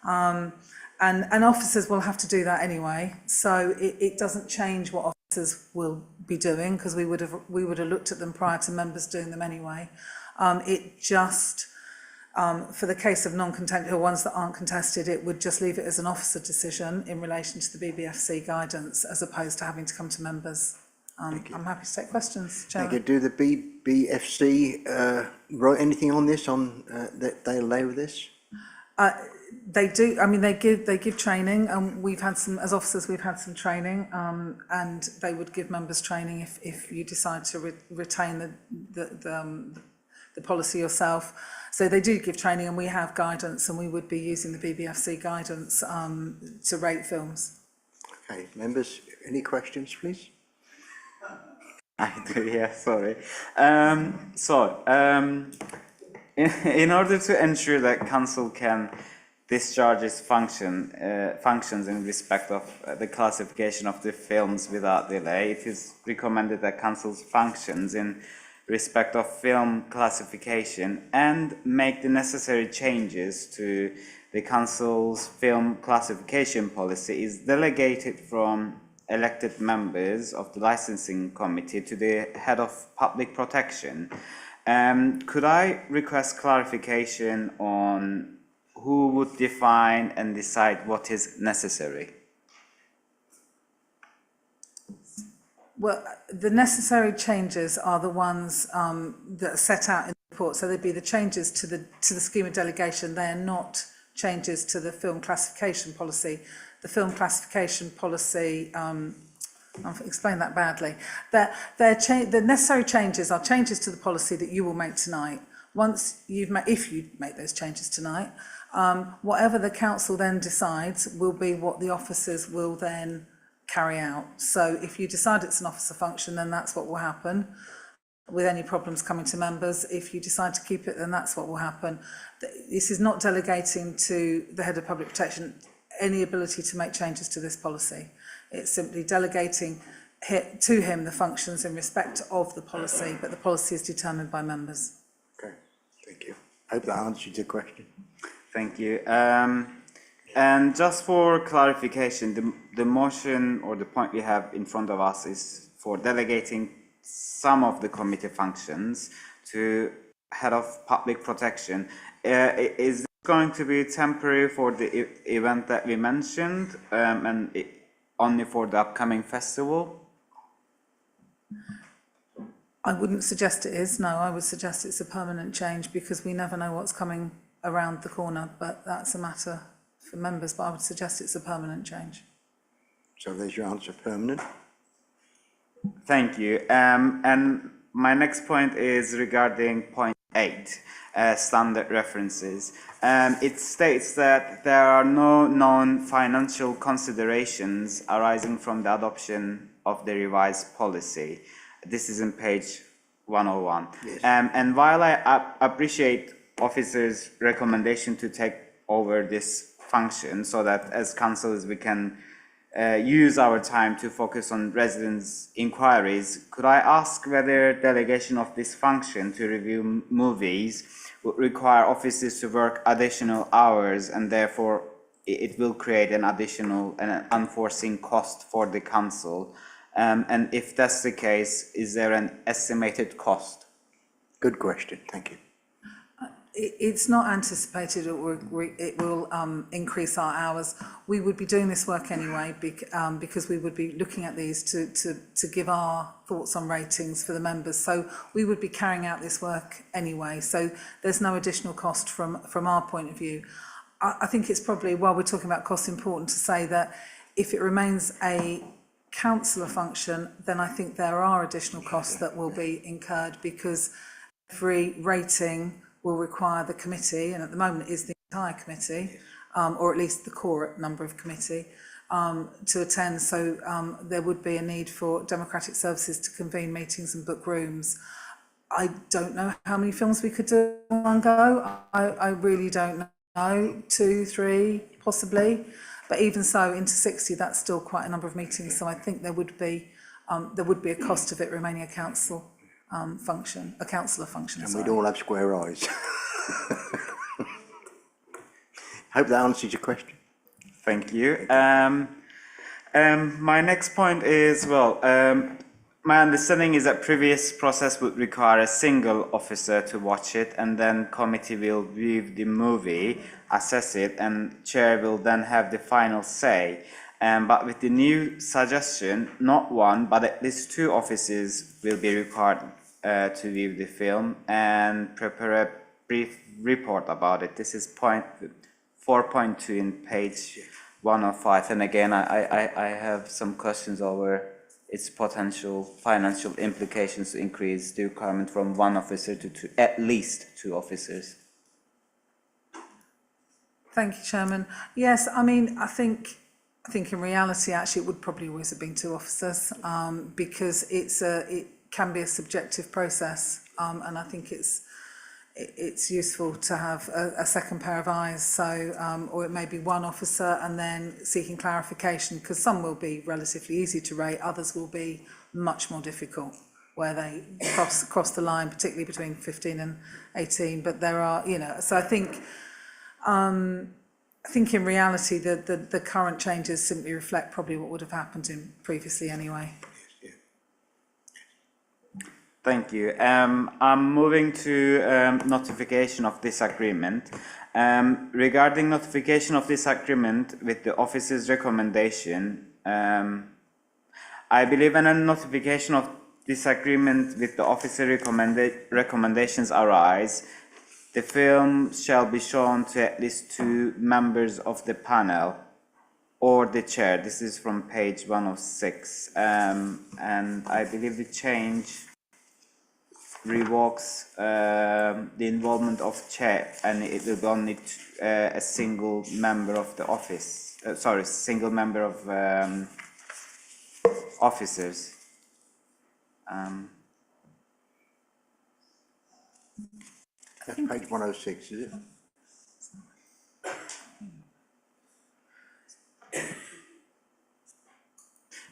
And officers will have to do that anyway. So it doesn't change what officers will be doing, because we would have looked at them prior to members doing them anyway. It just, for the case of non-contested, or ones that aren't contested, it would just leave it as an officer decision in relation to the BBFC guidance, as opposed to having to come to members. I'm happy to take questions, Chairman. Thank you. Do the BBFC write anything on this, that they allow this? They do. I mean, they give training, and we've had some, as officers, we've had some training, and they would give members training if you decide to retain the policy yourself. So they do give training, and we have guidance, and we would be using the BBFC guidance to rate films. Okay, members, any questions, please? I do, yeah, sorry. In order to ensure that council can discharge its functions in respect of the classification of the films without delay, it is recommended that council's functions in respect of film classification and make the necessary changes to the council's film classification policy is delegated from elected members of the licensing committee to the head of public protection. Could I request clarification on who would define and decide what is necessary? Well, the necessary changes are the ones that are set out in the report. So there'd be the changes to the scheme of delegation. They are not changes to the film classification policy. The film classification policy, I've explained that badly. The necessary changes are changes to the policy that you will make tonight. If you make those changes tonight, whatever the council then decides will be what the officers will then carry out. So if you decide it's an officer function, then that's what will happen, with any problems coming to members. If you decide to keep it, then that's what will happen. This is not delegating to the head of public protection any ability to make changes to this policy. It's simply delegating to him the functions in respect of the policy, but the policy is determined by members. Okay, thank you. I hope that answered your question. Thank you. And just for clarification, the motion or the point we have in front of us is for delegating some of the committee functions to head of public protection. Is this going to be temporary for the event that we mentioned, and only for the upcoming festival? I wouldn't suggest it is, no, I would suggest it's a permanent change because we never know what's coming around the corner, but that's a matter for members, but I would suggest it's a permanent change. So there's your answer, permanent. Thank you. And my next point is regarding point 8, standard references. It states that there are no known financial considerations arising from the adoption of the revised policy. This is in page 101. Yes. And while I appreciate officers' recommendation to take over this function so that as councillors we can use our time to focus on residents' inquiries, could I ask whether delegation of this function to review movies would require officers to work additional hours and therefore it will create an additional and an unforeseen cost for the council? And if that's the case, is there an estimated cost? Good question, thank you. It's not anticipated it will increase our hours. We would be doing this work anyway because we would be looking at these to give our thoughts on ratings for the members. So we would be carrying out this work anyway. So there's no additional cost from our point of view. I think it's probably, while we're talking about cost, important to say that if it remains a councillor function, then I think there are additional costs that will be incurred because every rating will require the committee, and at the moment it is the entire committee, or at least the core number of committee, to attend. So there would be a need for Democratic Services to convene meetings and book rooms. I don't know how many films we could do in one go. I really don't know, 2, 3, possibly. But even so, into 60, that's still quite a number of meetings. So I think there would be a cost of it remaining a council function, a councillor function. And we'd all have square eyes. Hope that answers your question. Thank you. My next point is, my understanding is that previous process would require a single officer to watch it, and then committee will view the movie, assess it, and chair will then have the final say. But with the new suggestion, not one, but at least 2 officers will be required to view the film and prepare a brief report about it. This is point 4.2 in page 105. And again, I have some questions over its potential financial implications to increase the requirement from 1 officer to at least 2 officers. Thank you, Chairman. Yes, I mean, I think in reality, actually, it would probably always have been 2 officers because it can be a subjective process, and I think it's useful to have a second pair of eyes. So, or it may be 1 officer and then seeking clarification, because some will be relatively easy to rate, others will be much more difficult, where they cross the line, particularly between 15 and 18. But there are, so I think in reality the current changes simply reflect probably what would have happened previously anyway. Thank you. I'm moving to notification of disagreement. Regarding notification of disagreement with the officer's recommendation, I believe when a notification of disagreement with the officer recommendations arise, the film shall be shown to at least 2 members of the panel or the chair. This is from page 106. And I believe the change revokes the involvement of chair, and it will be only a single member of the office. Single member of officers. That's page 106, is it?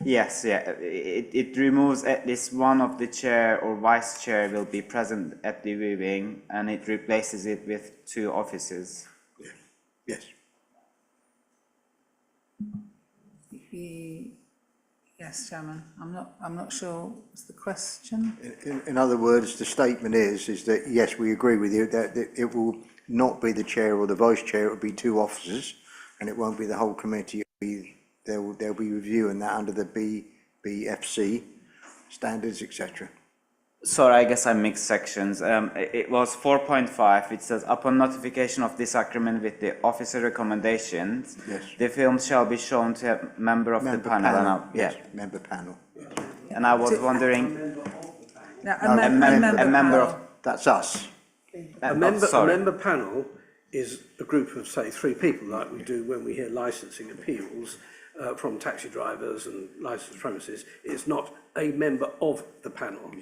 Yes, yeah. It removes at least 1 of the chair or vice chair will be present at the viewing, and it replaces it with 2 officers. Yes. Yes, Chairman. I'm not sure what's the question. In other words, the statement is that, yes, we agree with you that it will not be the chair or the vice chair, it will be two officers, and it won't be the whole committee. They'll be reviewing that under the BFC standards, etc. Sorry, I guess I mixed sections. It was 4.5, it says, upon notification of disagreement with the officer recommendations, Yes. the film shall be shown to a member of the panel. Yes, member panel. Yes. And I was wondering, Now, No, a member of, That's us. A member sorry. panel is a group of, say, 3 people, like we do when we hear licensing appeals from taxi drivers and licensed premises. It's not a member of the panel.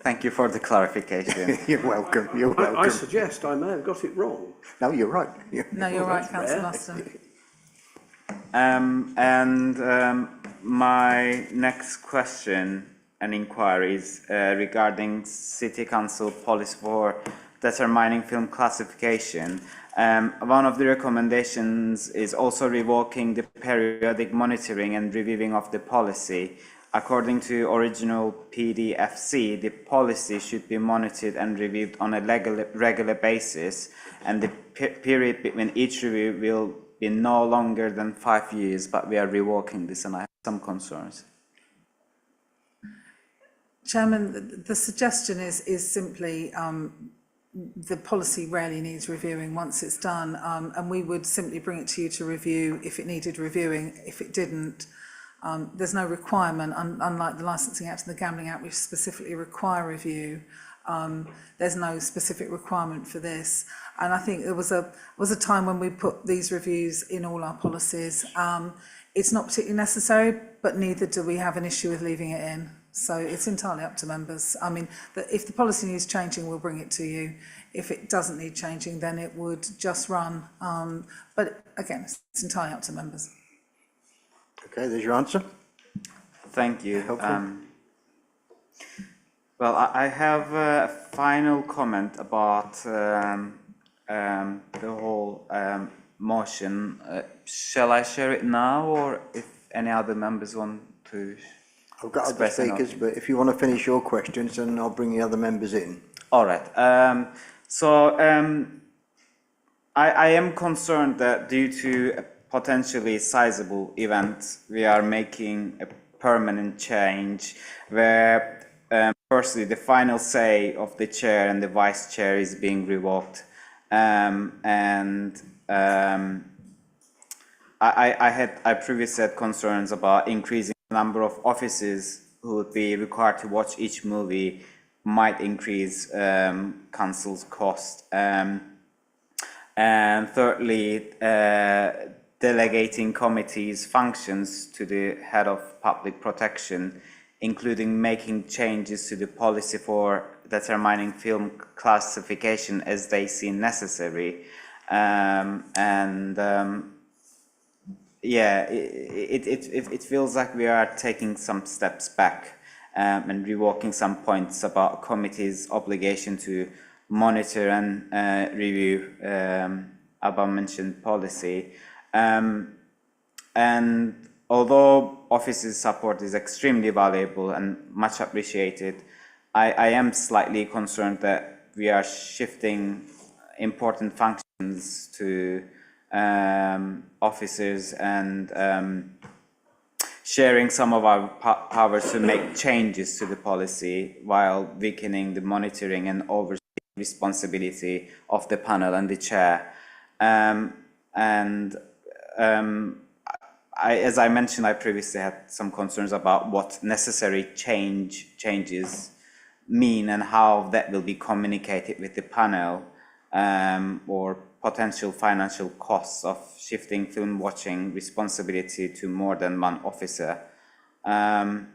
Thank you for the clarification. You're welcome, you're welcome. I suggest I may have got it wrong. No, you're right. No, you're right, that's Councillor rare. Luston. My next question and inquiries regarding City Council policy for determining film classification. One of the recommendations is also revoking the periodic monitoring and reviewing of the policy. According to original PDFC, the policy should be monitored and reviewed on a regular basis, and the period between each review will be no longer than 5 years, but we are revoking this, and I have some concerns. Chairman, the suggestion is simply the policy rarely needs reviewing once it's done, and we would simply bring it to you to review if it needed reviewing. If it didn't, there's no requirement, unlike the Licensing Act and the Gambling Act, which specifically require review. There's no specific requirement for this. And I think there was a time when we put these reviews in all our policies. It's not particularly necessary, but neither do we have an issue with leaving it in. So it's entirely up to members. I mean, if the policy needs changing, we'll bring it to you. If it doesn't need changing, then it would just run. But again, it's entirely up to members. Okay, there's your answer. Thank you. Helpful. Well, I have a final comment about the whole motion. Shall I share it now, or if any other members want to? I've got other express an speakers, but if you want to finish your questions, then I'll bring the other members in. All right. I am concerned that due to a potentially sizable event, we are making a permanent change where firstly the final say of the chair and the vice chair is being revoked. I previously had concerns about increasing the number of officers who would be required to watch each movie might increase council's cost. And thirdly, delegating committees' functions to the head of public protection, including making changes to the policy for determining film classification as they seem necessary. It feels like we are taking some steps back and revoking some points about committee's obligation to monitor and review above-mentioned policy. And although officers' support is extremely valuable and much appreciated, I am slightly concerned that we are shifting important functions to officers and sharing some of our powers to make changes to the policy while weakening the monitoring and oversight responsibility of the panel and the chair. As I mentioned, I previously had some concerns about what necessary changes mean and how that will be communicated with the panel, or potential financial costs of shifting film watching responsibility to more than one officer. On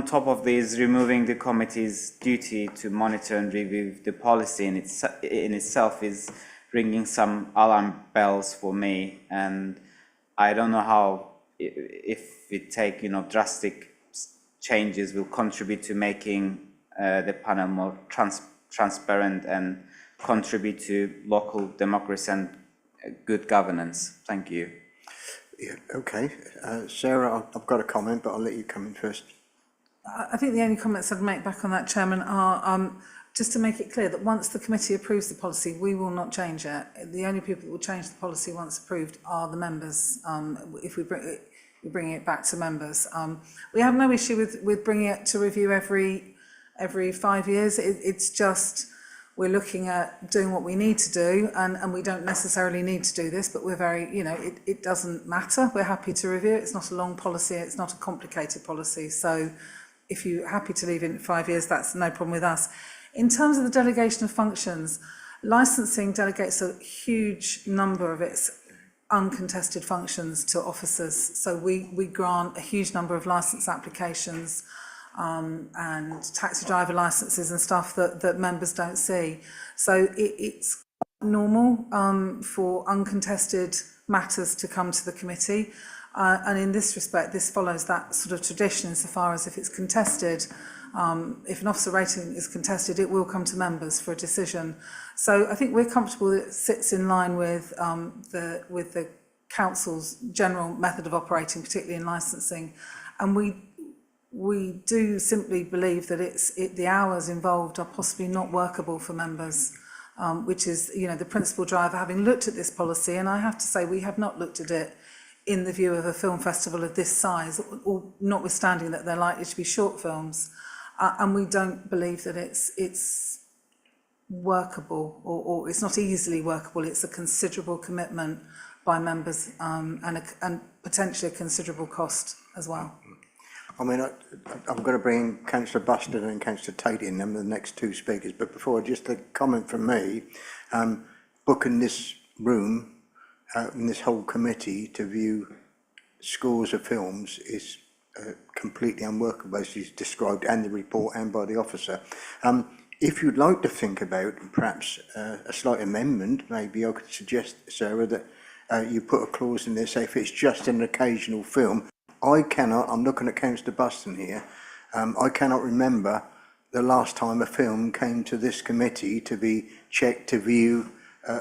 top of this, removing the committee's duty to monitor and review the policy in itself is ringing some alarm bells for me, and I don't know how, if we take drastic changes, will contribute to making the panel more transparent and contribute to local democracy and good governance. Thank you. Yeah, okay. Sarah, I've got a comment, but I'll let you come in first. I think the only comments I'd make back on that, Chairman, are just to make it clear that once the committee approves the policy, we will not change it. The only people that will change the policy once approved are the members, if we bring it back to members. We have no issue with bringing it to review every 5 years. It's just we're looking at doing what we need to do, and we don't necessarily need to do this, but we're very, it doesn't matter. We're happy to review it. It's not a long policy. It's not a complicated policy. So if you're happy to leave it in 5 years, that's no problem with us. In terms of the delegation of functions, licensing delegates a huge number of its uncontested functions to officers. So we grant a huge number of licence applications and taxi driver licences and stuff that members don't see. So it's normal for uncontested matters to come to the committee. And in this respect, this follows that sort of tradition insofar as if it's contested, if an officer rating is contested, it will come to members for a decision. So I think we're comfortable that it sits in line with the council's general method of operating, particularly in licensing. And we do simply believe that the hours involved are possibly not workable for members, which is, the principal driver having looked at this policy. And I have to say, we have not looked at it in the view of a film festival of this size, or notwithstanding that they're likely to be short films. And we don't believe that it's workable, or it's not easily workable. It's a considerable commitment by members and potentially a considerable cost as well. I mean, I'm going to bring Councillor Buston and Councillor Tate in, them the next two speakers. But before, just a comment from me, booking this room in this whole committee to view scores of films is completely unworkable, as is described in the report and by the officer. If you'd like to think about perhaps a slight amendment, maybe I could suggest, Sarah, that you put a clause in there, say if it's just an occasional film. I'm looking at Councillor Buston here, I cannot remember the last time a film came to this committee to be checked, to view,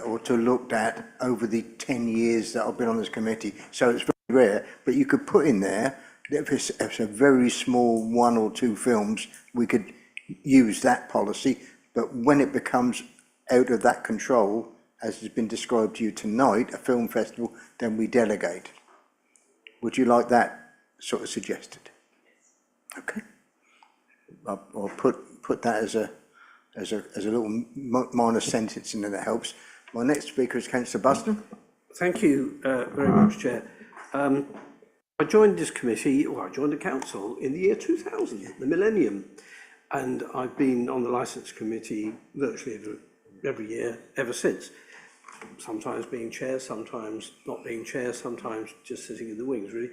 or to looked at over the 10 years that I've been on this committee. So it's very rare, but you could put in there, if it's a very small 1 or 2 films, we could use that policy. But when it becomes out of that control, as has been described to you tonight, a film festival, then we delegate. Would you like that sort of suggested? Okay. I'll put that as a little minor sentence in there that helps. My next speaker is Councillor Buston. Thank you very much, Chair. I joined this committee, I joined the council in the year 2000, the millennium, and I've been on the licence committee virtually every year ever since. Sometimes being chair, sometimes not being chair, sometimes just sitting in the wings, really.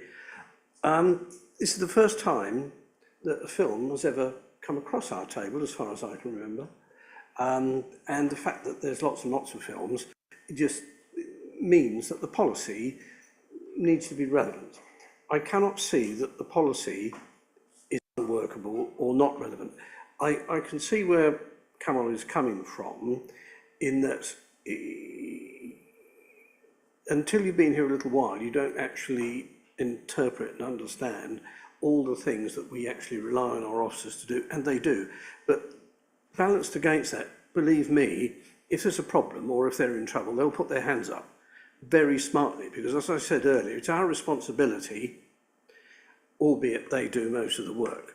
This is the first time that a film has ever come across our table, as far as I can remember. And the fact that there's lots and lots of films, it just means that the policy needs to be relevant. I cannot see that the policy is unworkable or not relevant. I can see where Kamal is coming from, in that until you've been here a little while, you don't actually interpret and understand all the things that we actually rely on our officers to do, and they do. But balanced against that, believe me, if there's a problem or if they're in trouble, they'll put their hands up very smartly, because as I said earlier, it's our responsibility, albeit they do most of the work.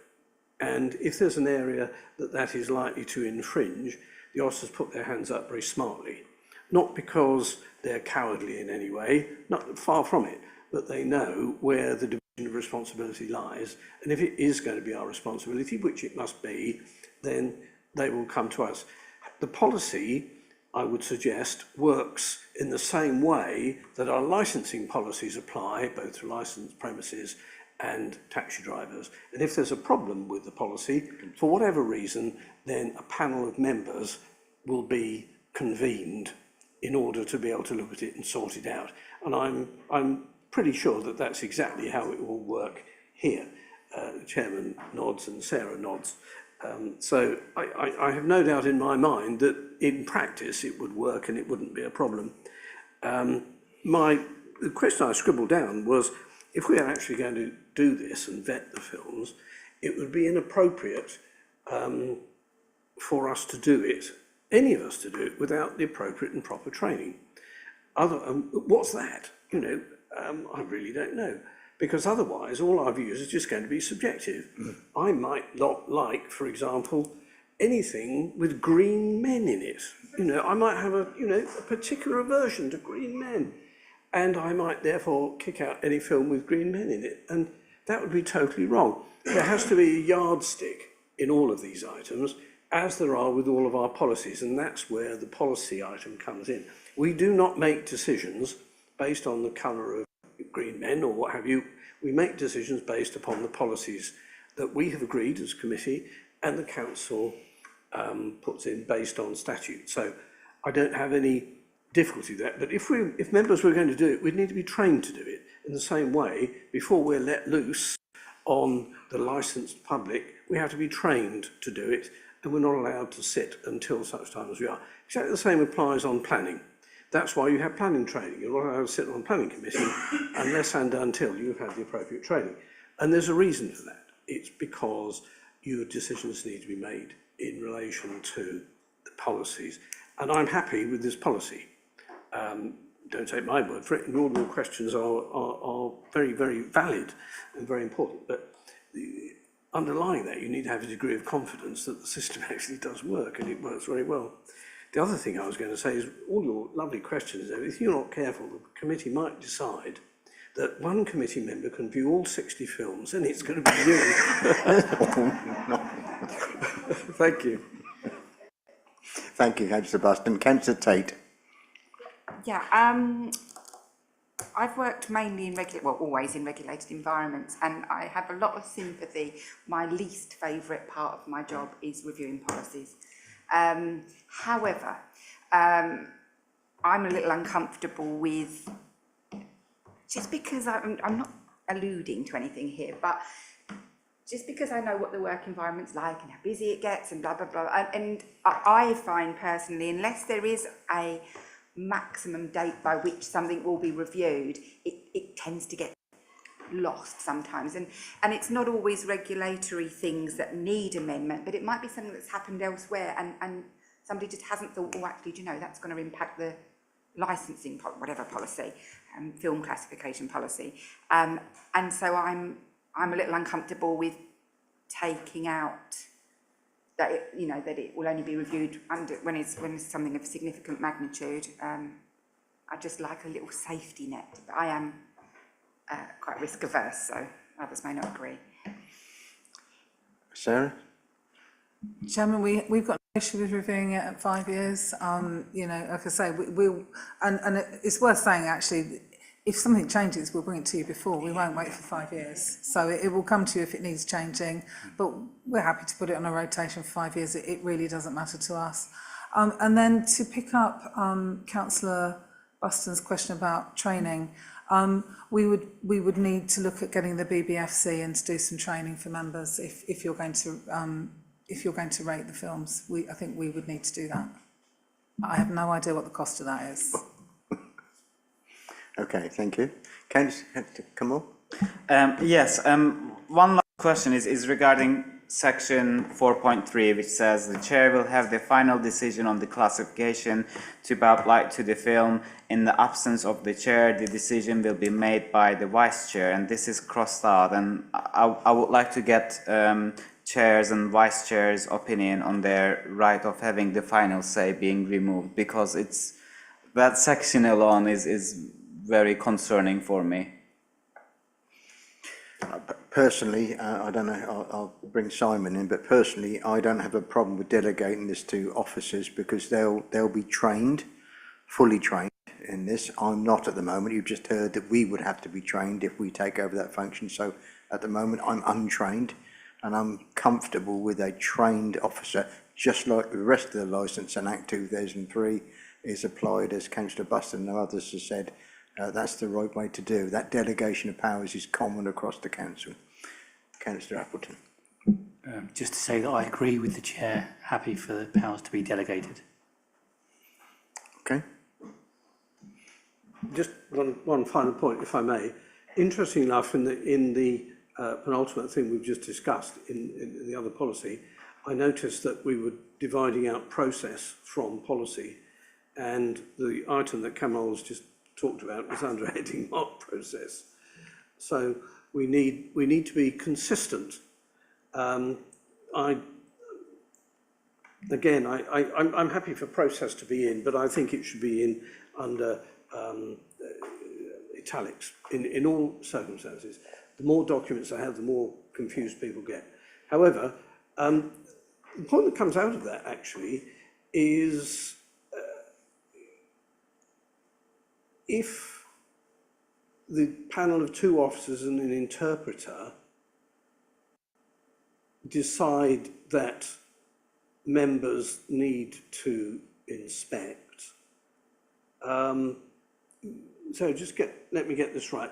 And if there's an area that is likely to infringe, the officers put their hands up very smartly. Not because they're cowardly in any way, not far from it, but they know where the division of responsibility lies. And if it is going to be our responsibility, which it must be, then they will come to us. The policy, I would suggest, works in the same way that our licensing policies apply, both to licensed premises and taxi drivers. And if there's a problem with the policy, for whatever reason, then a panel of members will be convened in order to be able to look at it and sort it out. And I'm pretty sure that that's exactly how it will work here. The chairman nods and Sarah nods. So I have no doubt in my mind that in practice it would work and it wouldn't be a problem. The question I scribbled down was, if we are actually going to do this and vet the films, it would be inappropriate for us to do it, any of us to do it, without the appropriate and proper training. What's that? I really don't know. Because otherwise, all our views are just going to be subjective. I might not like, for example, anything with green men in it. I might have a particular aversion to green men. And I might therefore kick out any film with green men in it. And that would be totally wrong. There has to be a yardstick in all of these items, as there are with all of our policies. And that's where the policy item comes in. We do not make decisions based on the colour of green men or what have you. We make decisions based upon the policies that we have agreed as committee and the council puts in based on statute. So I don't have any difficulty with that. But if members were going to do it, we'd need to be trained to do it in the same way. Before we're let loose on the licensed public, we have to be trained to do it, and we're not allowed to sit until such time as we are. Exactly the same applies on planning. That's why you have planning training. You're not allowed to sit on a planning committee unless and until you've had the appropriate training. And there's a reason for that. It's because your decisions need to be made in relation to the policies. And I'm happy with this policy. Don't take my word for it. And all your questions are very, very valid and very important. But underlying that, you need to have a degree of confidence that the system actually does work, and it works very well. The other thing I was going to say is all your lovely questions, if you're not careful, the committee might decide that one committee member can view all 60 films, and it's going to be you. Thank you. Thank you, Councillor Buston. Councillor Tate. Yeah, I've worked mainly in always in regulated environments, and I have a lot of sympathy. My least favourite part of my job is reviewing policies. However, I'm a little uncomfortable with, just because I'm not alluding to anything here, but just because I know what the work environment's like and how busy it gets and blah, blah, blah. And I find personally, unless there is a maximum date by which something will be reviewed, it tends to get lost sometimes. And it's not always regulatory things that need amendment, but it might be something that's happened elsewhere and somebody just hasn't thought, oh, actually, do you know, that's going to impact the licensing, whatever policy, film classification policy. And so I'm a little uncomfortable with taking out that it will only be reviewed when it's something of significant magnitude. I just like a little safety net, but I am quite risk averse, so others may not agree. Sarah? Chairman, we've got no issue with reviewing it at 5 years. Like I say, it's worth saying actually, if something changes, we'll bring it to you before. We won't wait for 5 years. So it will come to you if it needs changing, but we're happy to put it on a rotation for 5 years. It really doesn't matter to us. And then to pick up Councillor Buston's question about training, we would need to look at getting the BBFC and to do some training for members if you're going to rate the films. I think we would need to do that. I have no idea what the cost of that is. Okay, thank you. Councillor Kamal? Yes, one last question is regarding section 4.3, which says the chair will have the final decision on the classification to be applied to the film. In the absence of the chair, the decision will be made by the vice chair, and this is crossed out. And I would like to get chairs and vice chairs' opinion on their right of having the final say being removed, because that section alone is very concerning for me. Personally, I don't know, I'll bring Simon in, but personally, I don't have a problem with delegating this to officers because they'll be trained, fully trained in this. I'm not at the moment. You've just heard that we would have to be trained if we take over that function. So at the moment, I'm untrained and I'm comfortable with a trained officer, just like the rest of the licence and Act 2003 is applied, as Councillor Buston and others have said. That's the right way to do. That delegation of powers is common across the council. Councillor Appleton. Just to say that I agree with the chair, happy for the powers to be delegated. Okay. Just one final point, if I may. Interesting enough, in the penultimate thing we've just discussed in the other policy, I noticed that we were dividing out process from policy, and the item that Kamal's just talked about was under heading marked process. So we need to be consistent. I'm happy for process to be in, but I think it should be in under italics in all circumstances. The more documents I have, the more confused people get. However, the point that comes out of that actually is if the panel of 2 officers and an interpreter decide that members need to inspect, so let me get this right.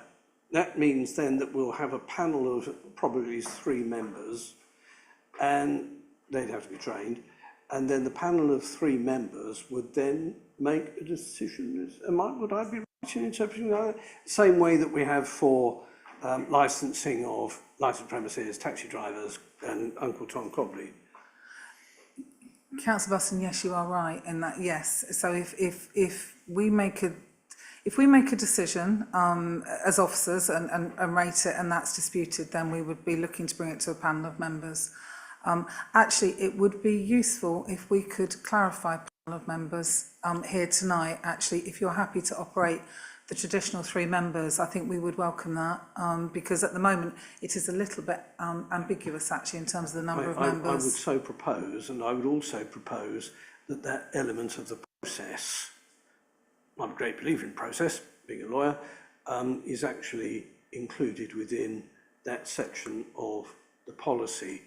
That means then that we'll have a panel of probably 3 members, and they'd have to be trained, and then the panel of 3 members would then make a decision. Would I be right in interpreting that? Same way that we have for licensing of licensed premises, taxi drivers, and Uncle Tom Cobley. Councillor Buston, yes, you are right in that. Yes, so if we make a decision as officers and rate it, and that's disputed, then we would be looking to bring it to a panel of members. Actually, it would be useful if we could clarify panel of members here tonight. Actually, if you're happy to operate the traditional 3 members, I think we would welcome that, because at the moment it is a little bit ambiguous actually in terms of the number of members. I would so propose, and I would also propose that element of the process, I'm a great believer in process, being a lawyer, is actually included within that section of the policy,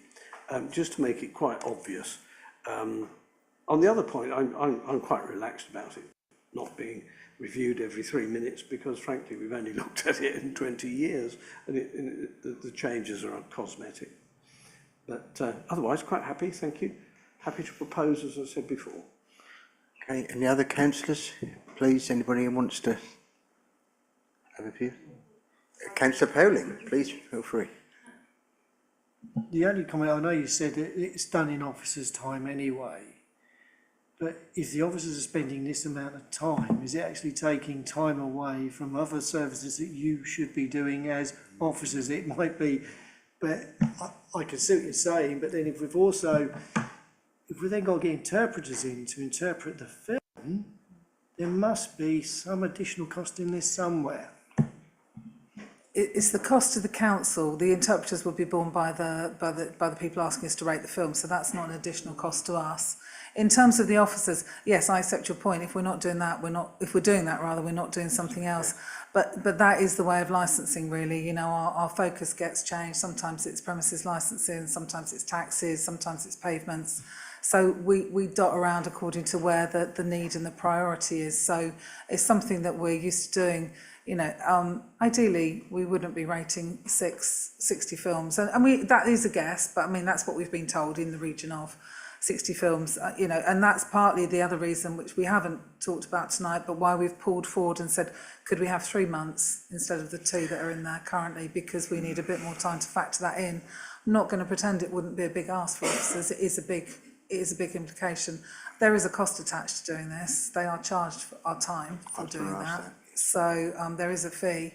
just to make it quite obvious. On the other point, I'm quite relaxed about it not being reviewed every 3 minutes, because frankly we've only looked at it in 20 years, and the changes are cosmetic. But otherwise, quite happy, thank you. Happy to propose, as I said before. Okay, any other councillors? Please, anybody who wants to have a view? Councillor Powling, please feel free. The only comment, I know you said that it's done in officers' time anyway, but if the officers are spending this amount of time, is it actually taking time away from other services that you should be doing as officers? It might be, but I can see what you're saying, but then if we've then got to get interpreters in to interpret the film, there must be some additional cost in this somewhere. It's the cost to the council. The interpreters will be borne by the people asking us to rate the film, so that's not an additional cost to us. In terms of the officers, yes, I accept your point. If we're not doing that, if we're doing that rather, we're not doing something else. But that is the way of licensing, really. You know, our focus gets changed. Sometimes it's premises licensing, sometimes it's taxis, sometimes it's pavements. So we dot around according to where the need and the priority is. So it's something that we're used to doing. You know, ideally we wouldn't be rating 60 films, and that is a guess, but I mean that's what we've been told, in the region of 60 films. You know, and that's partly the other reason, which we haven't talked about tonight, but why we've pulled forward and said, could we have 3 months instead of the 2 that are in there currently, because we need a bit more time to factor that in. I'm not going to pretend it wouldn't be a big ask for officers. It is a big implication. There is a cost attached to doing this. They are charged for our time for doing that. So there is a fee,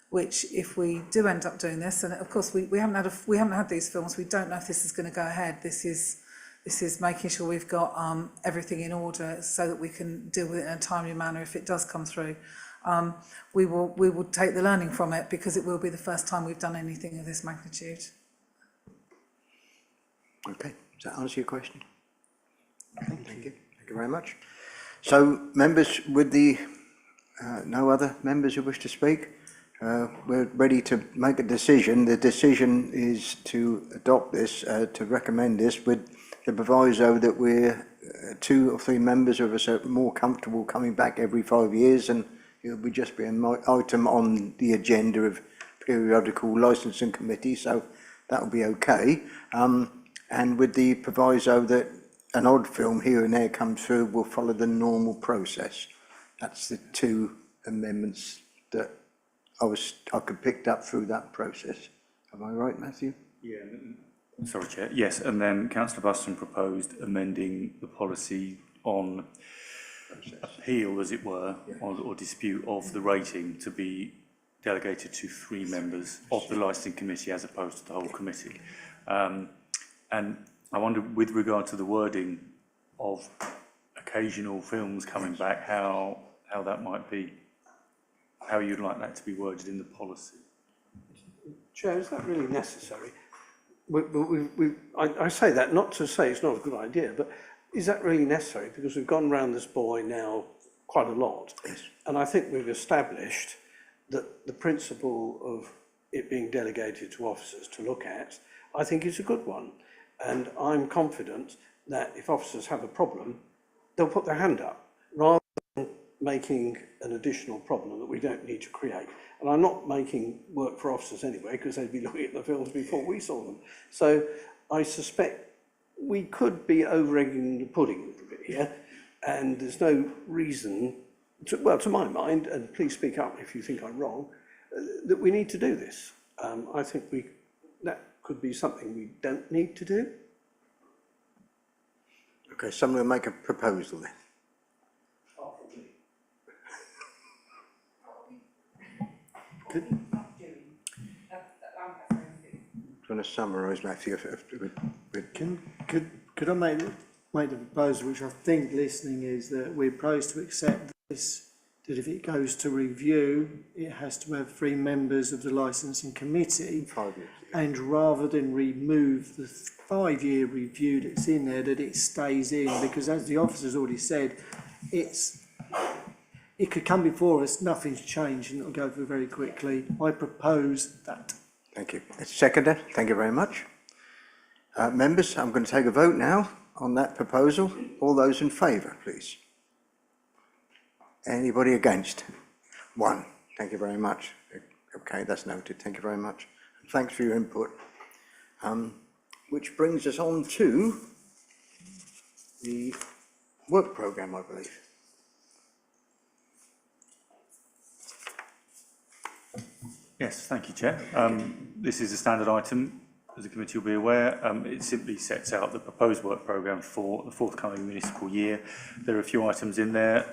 which if we do end up doing this, and of course we haven't had these films, we don't know if this is going to go ahead. This is making sure we've got everything in order so that we can deal with it in a timely manner if it does come through. We will take the learning from it, because it will be the first time we've done anything of this magnitude. Okay, does that answer your question? Thank you. Thank you very much. So, members, with no other members who wish to speak, we're ready to make a decision. The decision is to adopt this, to recommend this, with the proviso that we're 2 or 3 members of us are more comfortable coming back every 5 years, and it will just be an item on the agenda of periodical licensing committee, so that will be okay. And with the proviso that an odd film here and there comes through will follow the normal process. That's the two amendments that I could picked up through that process. Am I right, Matthew? Yeah. Sorry, Chair. Yes, and then Councillor Buston proposed amending the policy on appeal, as it were, or dispute of the rating to be delegated to 3 members of the licensing committee as opposed to the whole committee. And I wonder, with regard to the wording of occasional films coming back, how that might be, how you'd like that to be worded in the policy. Chair, is that really necessary? I say that not to say it's not a good idea, but is that really necessary? Because we've gone round this boy now quite a lot. Yes. And I think we've established that the principle of it being delegated to officers to look at, I think is a good one. And I'm confident that if officers have a problem, they'll put their hand up, rather than making an additional problem that we don't need to create. And I'm not making work for officers anyway, because they'd be looking at the films before we saw them. So I suspect we could be over-egging the pudding a little bit here, and there's no reason, to my mind, and please speak up if you think I'm wrong, that we need to do this. I think that could be something we don't need to do. Okay, someone will make a proposal then. Do you want to summarise, Matthew? Could I make the proposal, which I think listening is that we're proposed to accept this, that if it goes to review, it has to have 3 members of the licensing committee. 5 years. And rather than remove the 5-year review that's in there, that it stays in, because as the officer's already said, it could come before us, nothing's changed, and it'll go through very quickly. I propose that. Thank you. Seconder, thank you very much. Members, I'm going to take a vote now on that proposal. All those in favour, please. Anybody against? 1. Thank you very much. Okay, that's noted. Thank you very much. Thanks for your input. Which brings us on to the work programme, I believe. Yes, thank you, Chair. This is a standard item, as the committee will be aware. It simply sets out the proposed work programme for the forthcoming municipal year. There are a few items in there.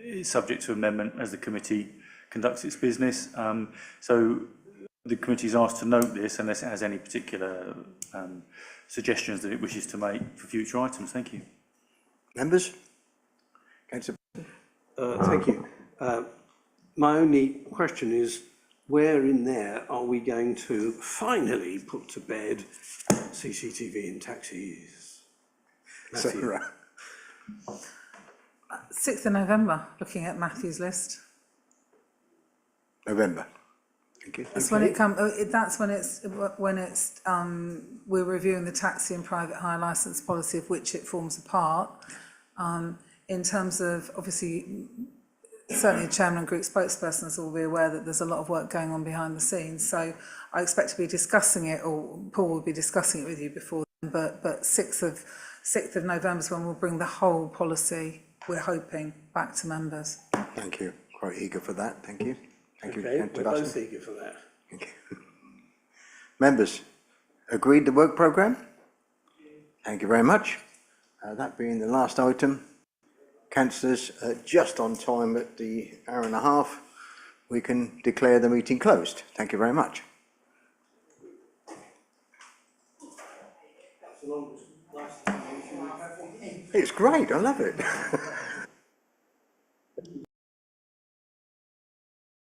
It's subject to amendment as the committee conducts its business. So the committee is asked to note this unless it has any particular suggestions that it wishes to make for future items. Thank you. Members? Thank you. My only question is, where in there are we going to finally put to bed CCTV in taxis? Matthew. 6th of November, looking at Matthew's list. November. Thank you. That's when it comes. That's when it's we're reviewing the taxi and private hire licence policy, of which it forms a part. In terms of, obviously, certainly the chairman and group spokespersons will be aware that there's a lot of work going on behind the scenes. So I expect to be discussing it, or Paul will be discussing it with you before then. But 6th of November is when we'll bring the whole policy, we're hoping, back to members. Thank you. Quite eager for that. Thank you. Thank you. Okay, we're both eager for that. Thank you. Members, agreed the work programme? Thank you very much. That being the last item, councillors, just on time at the hour and a half, we can declare the meeting closed. Thank you very much. It's great, I love it.